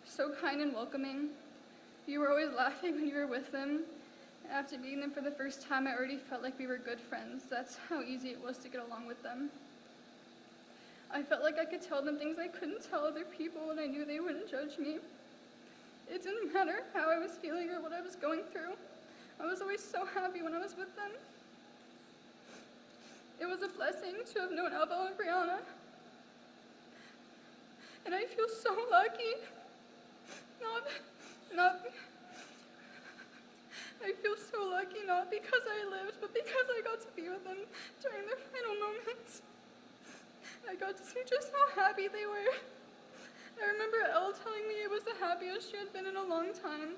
So kind and welcoming. You were always laughing when you were with them. After meeting them for the first time, I already felt like we were good friends. That's how easy it was to get along with them. I felt like I could tell them things I couldn't tell other people, and I knew they wouldn't judge me. It didn't matter how I was feeling or what I was going through. I was always so happy when I was with them. It was a blessing to have known Elbo and Brianna. And I feel so lucky. I feel so lucky not because I lived, but because I got to be with them during their final moments. I got to see just how happy they were. I remember Elle telling me it was the happiest she had been in a long time.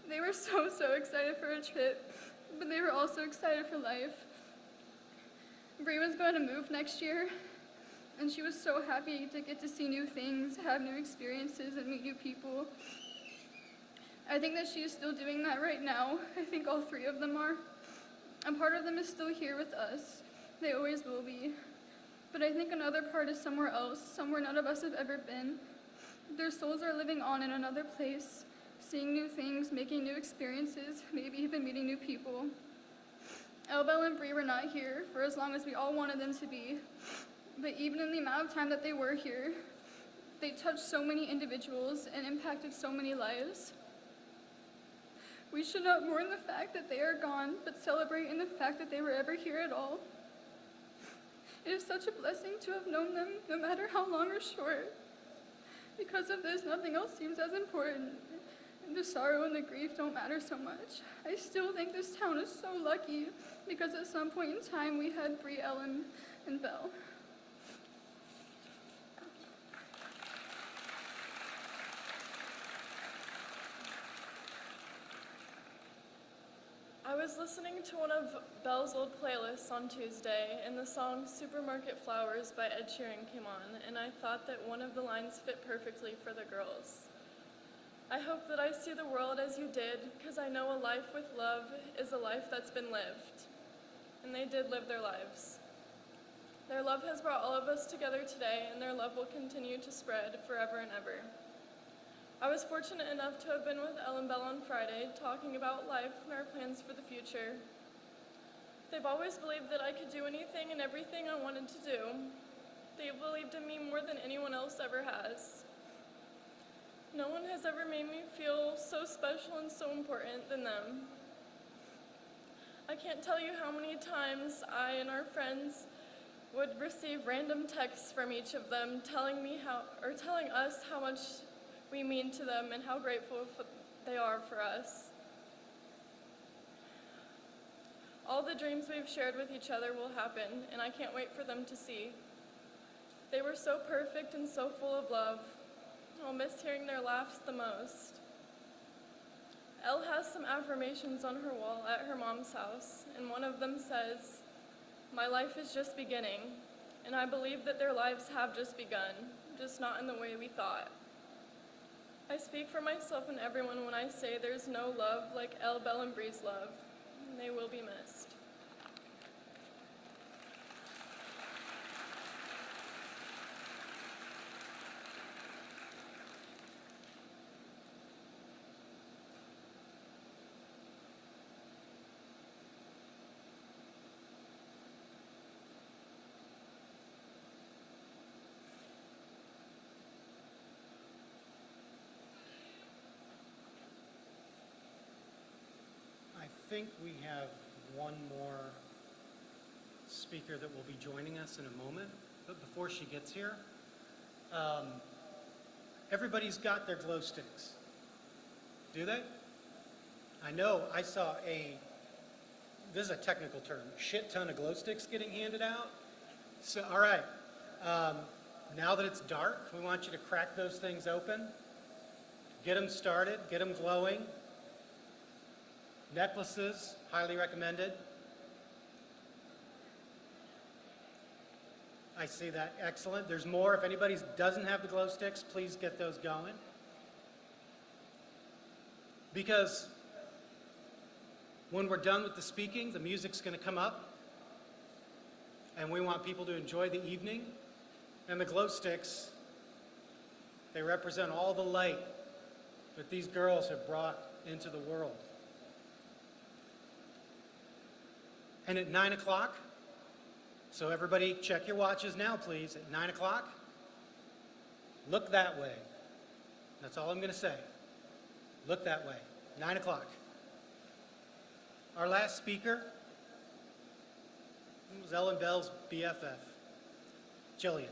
They were so excited for a trip, but they were also excited for life. Brie was going to move next year, and she was so happy to get to see new things, have new experiences, and meet new people. I think that she is still doing that right now. I think all three of them are. And part of them is still here with us. They always will be. But I think another part is somewhere else, somewhere none of us have ever been. Their souls are living on in another place, seeing new things, making new experiences, maybe even meeting new people. Elbel and Brie were not here for as long as we all wanted them to be. But even in the amount of time that they were here, they touched so many individuals and impacted so many lives. We should not mourn the fact that they are gone, but celebrate in the fact that they were ever here at all. It is such a blessing to have known them, no matter how long or short. Because of this, nothing else seems as important. And the sorrow and the grief don't matter so much. I still think this town is so lucky, because at some point in time, we had Brie, Ellen, and Belle. I was listening to one of Belle's old playlists on Tuesday, and the song Supermarket Flowers by Ed Sheeran came on, and I thought that one of the lines fit perfectly for the girls. I hope that I see the world as you did, because I know a life with love is a life that's been lived. And they did live their lives. Their love has brought all of us together today, and their love will continue to spread forever and ever. I was fortunate enough to have been with Elle and Belle on Friday, talking about life and our plans for the future. They've always believed that I could do anything and everything I wanted to do. They believed in me more than anyone else ever has. No one has ever made me feel so special and so important than them. I can't tell you how many times I and our friends would receive random texts from each of them telling us how much we mean to them and how grateful they are for us. All the dreams we've shared with each other will happen, and I can't wait for them to see. They were so perfect and so full of love. I'll miss hearing their laughs the most. Elle has some affirmations on her wall at her mom's house, and one of them says, "My life is just beginning, and I believe that their lives have just begun, just not in the way we thought." I speak for myself and everyone when I say there's no love like Elle, Belle, and Brie's love. and they will be missed. I think we have one more speaker that will be joining us in a moment, but before she gets here, everybody's got their glow sticks. Do they? I know I saw this is a technical term, shit ton of glow sticks getting handed out. So, all right, now that it's dark, we want you to crack those things open, get them started, get them glowing. Necklaces, highly recommended. I see that, excellent. There's more. If anybody doesn't have the glow sticks, please get those going. Because when we're done with the speaking, the music's going to come up, and we want people to enjoy the evening. And the glow sticks, they represent all the light that these girls have brought into the world. And at 9 o'clock, so everybody check your watches now, please. At 9 o'clock, look that way. That's all I'm going to say. Look that way. 9 o'clock. Our last speaker was Ellen Bell's BFF, Jillian.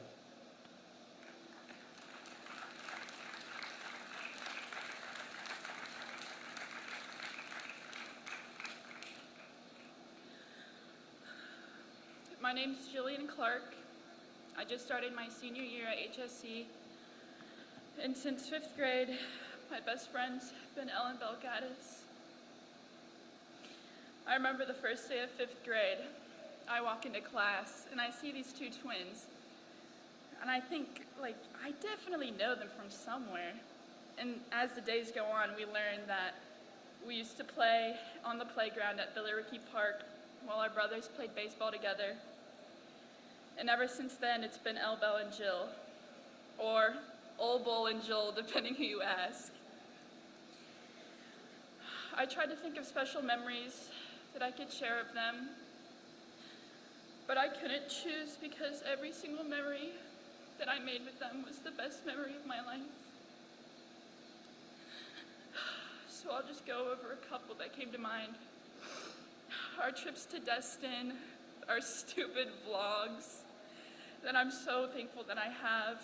My name's Jillian Clark. I just started my senior year at HSC, and since 5th grade, my best friends have been Ellen Bell Gaddis. I remember the first day of 5th grade. I walk into class and I see these two twins, and I think, like, I definitely know them from somewhere. And as the days go on, we learn that we used to play on the playground at Billericay Park while our brothers played baseball together. And ever since then, it's been El Bell and Jill, or Old Bull and Joel, depending who you ask. I tried to think of special memories that I could share of them, but I couldn't choose because every single memory that I made with them was the best memory of my life. So I'll just go over a couple that came to mind. Our trips to Destin, our stupid vlogs that I'm so thankful that I have.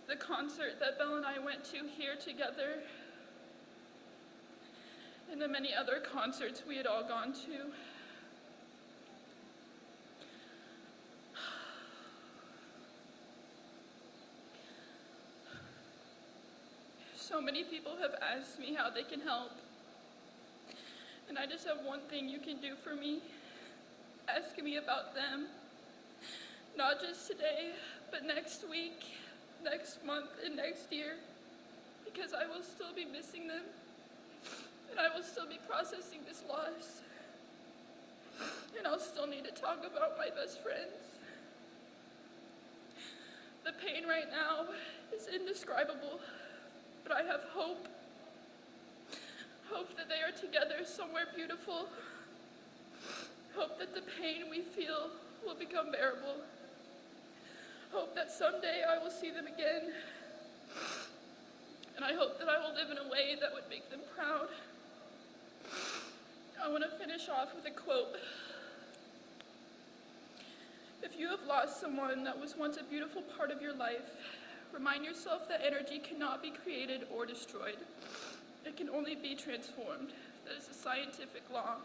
The concert that Belle and I went to here together, and the many other concerts we had all gone to. So many people have asked me how they can help. And I just have one thing you can do for me. Ask me about them. Not just today, but next week, next month, and next year. Because I will still be missing them. And I will still be processing this loss. And I'll still need to talk about my best friends. The pain right now is indescribable, but I have hope. Hope that they are together somewhere beautiful. Hope that the pain we feel will become bearable. Hope that someday I will see them again. And I hope that I will live in a way that would make them proud. I want to finish off with a quote. If you have lost someone that was once a beautiful part of your life, remind yourself that energy cannot be created or destroyed. It can only be transformed. That is a scientific law.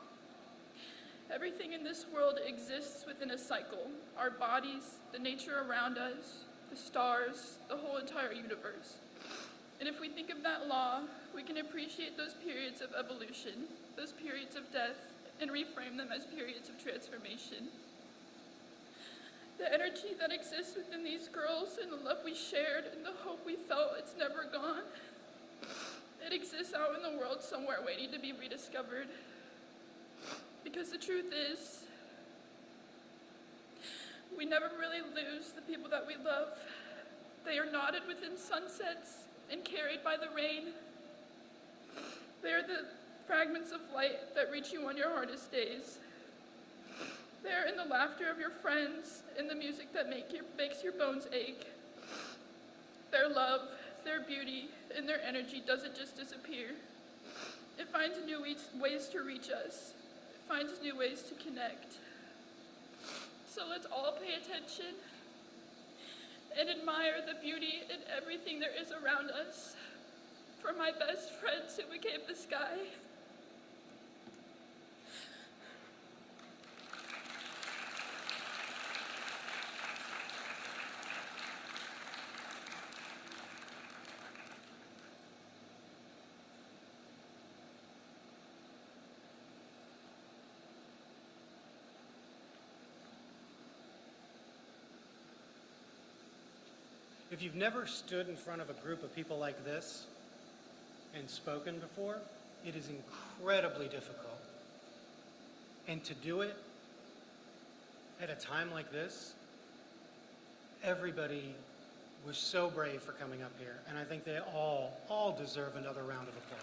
Everything in this world exists within a cycle. Our bodies, the nature around us, the stars, the whole entire universe. And if we think of that law, we can appreciate those periods of evolution, those periods of death, and reframe them as periods of transformation. The energy that exists within these girls and the love we shared and the hope we felt, it's never gone. It exists out in the world somewhere waiting to be rediscovered. Because the truth is, we never really lose the people that we love. They are knotted within sunsets and carried by the rain. They are the fragments of light that reach you on your hardest days. They are in the laughter of your friends, in the music that makes your bones ache. Their love, their beauty, and their energy doesn't just disappear. It finds new ways to reach us. It finds new ways to connect. So let's all pay attention and admire the beauty in everything there is around us. For my best friends who became the sky. If you've never stood in front of a group of people like this and spoken before, it is incredibly difficult. And to do it at a time like this, everybody was so brave for coming up here, and I think they all deserve another round of applause.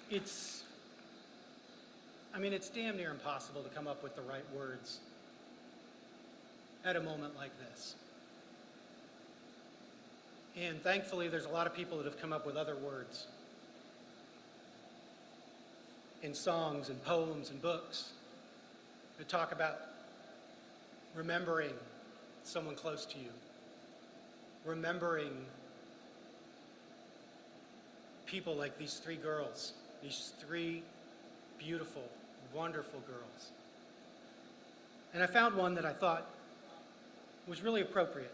It's damn near impossible to come up with the right words at a moment like this. And thankfully, there's a lot of people that have come up with other words in songs and poems and books that talk about remembering someone close to you, remembering people like these three girls, these three beautiful, wonderful girls. And I found one that I thought was really appropriate.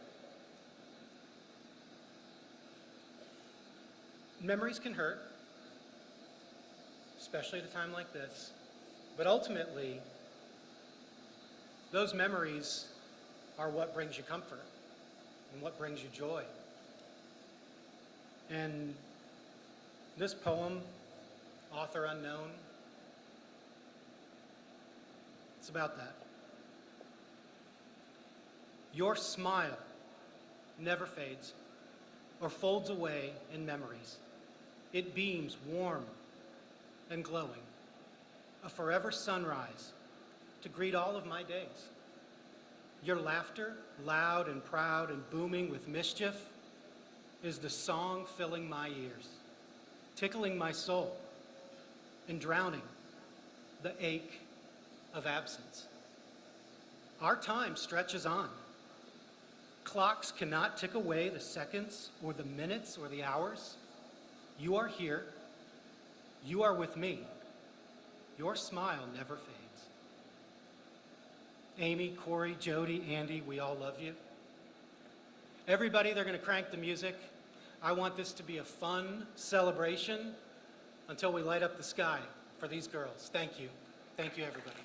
Memories can hurt, especially at a time like this, but ultimately, those memories are what brings you comfort and what brings you joy. And this poem, author unknown, it's about that. Your smile never fades or folds away in memories. It beams warm and glowing, a forever sunrise to greet all of my days. Your laughter, loud and proud and booming with mischief, is the song filling my ears, tickling my soul and drowning the ache of absence. Our time stretches on. Clocks cannot tick away the seconds or the minutes or the hours. You are here. You are with me. Your smile never fades. Amy, Corey, Jody, Andy, we all love you. Everybody, they're going to crank the music. I want this to be a fun celebration until we light up the sky for these girls. Thank you. Thank you, everybody.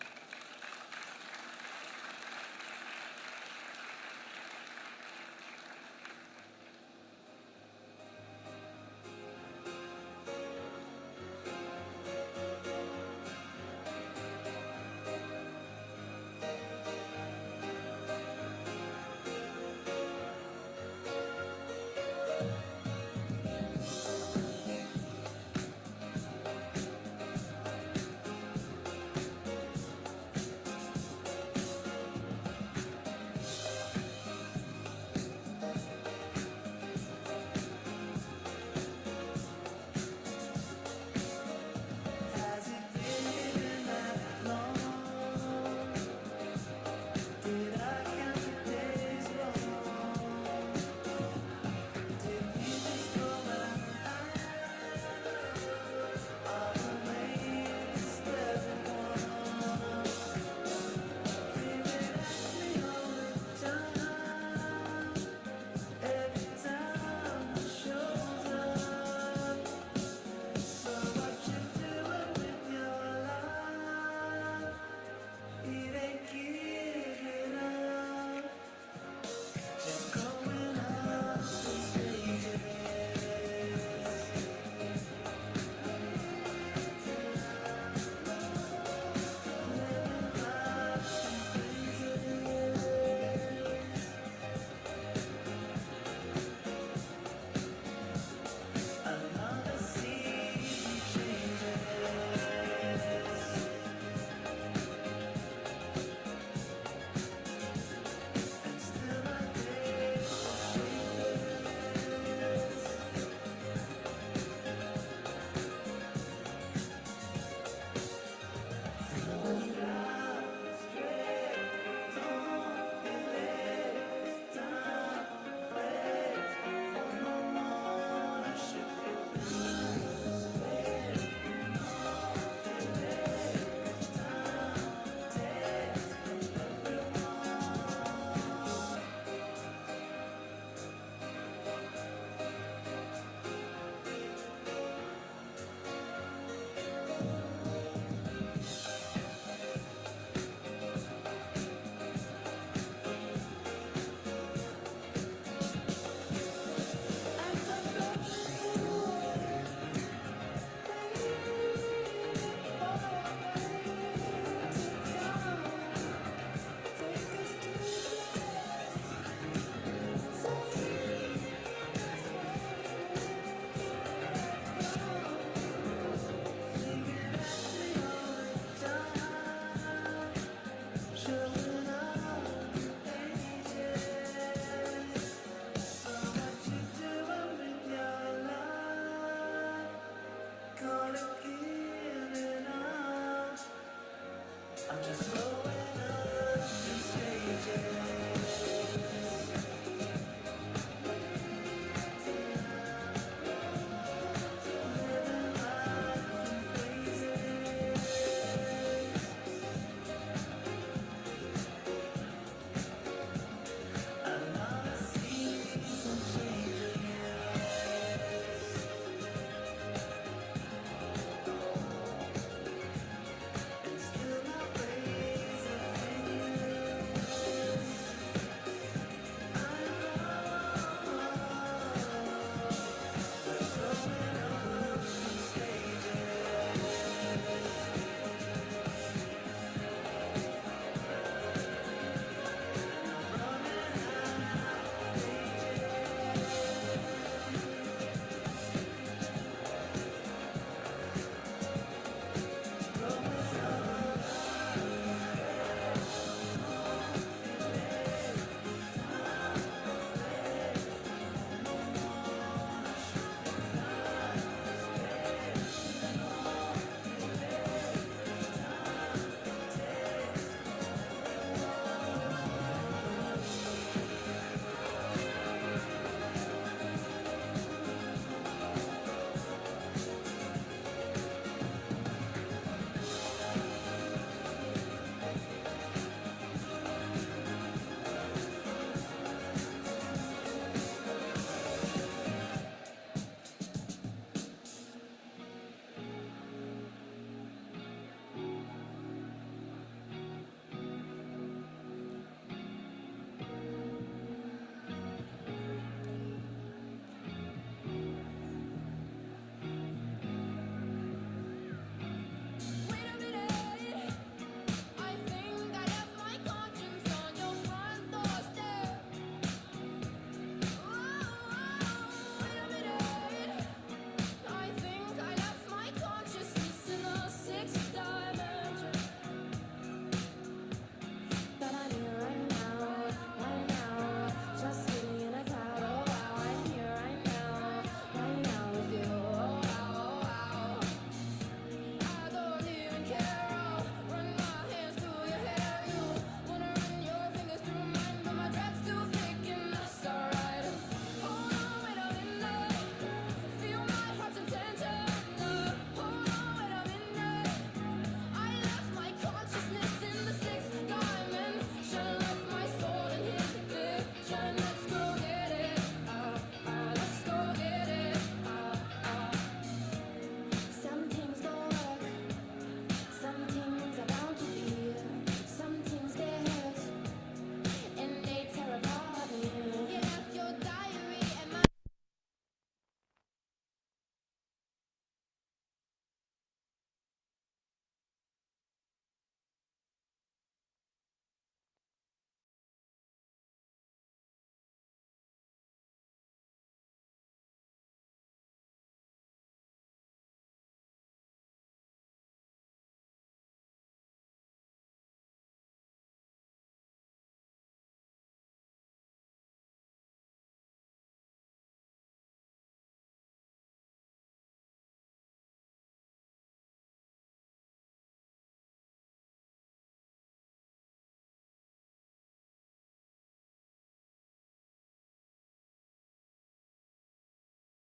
I'm just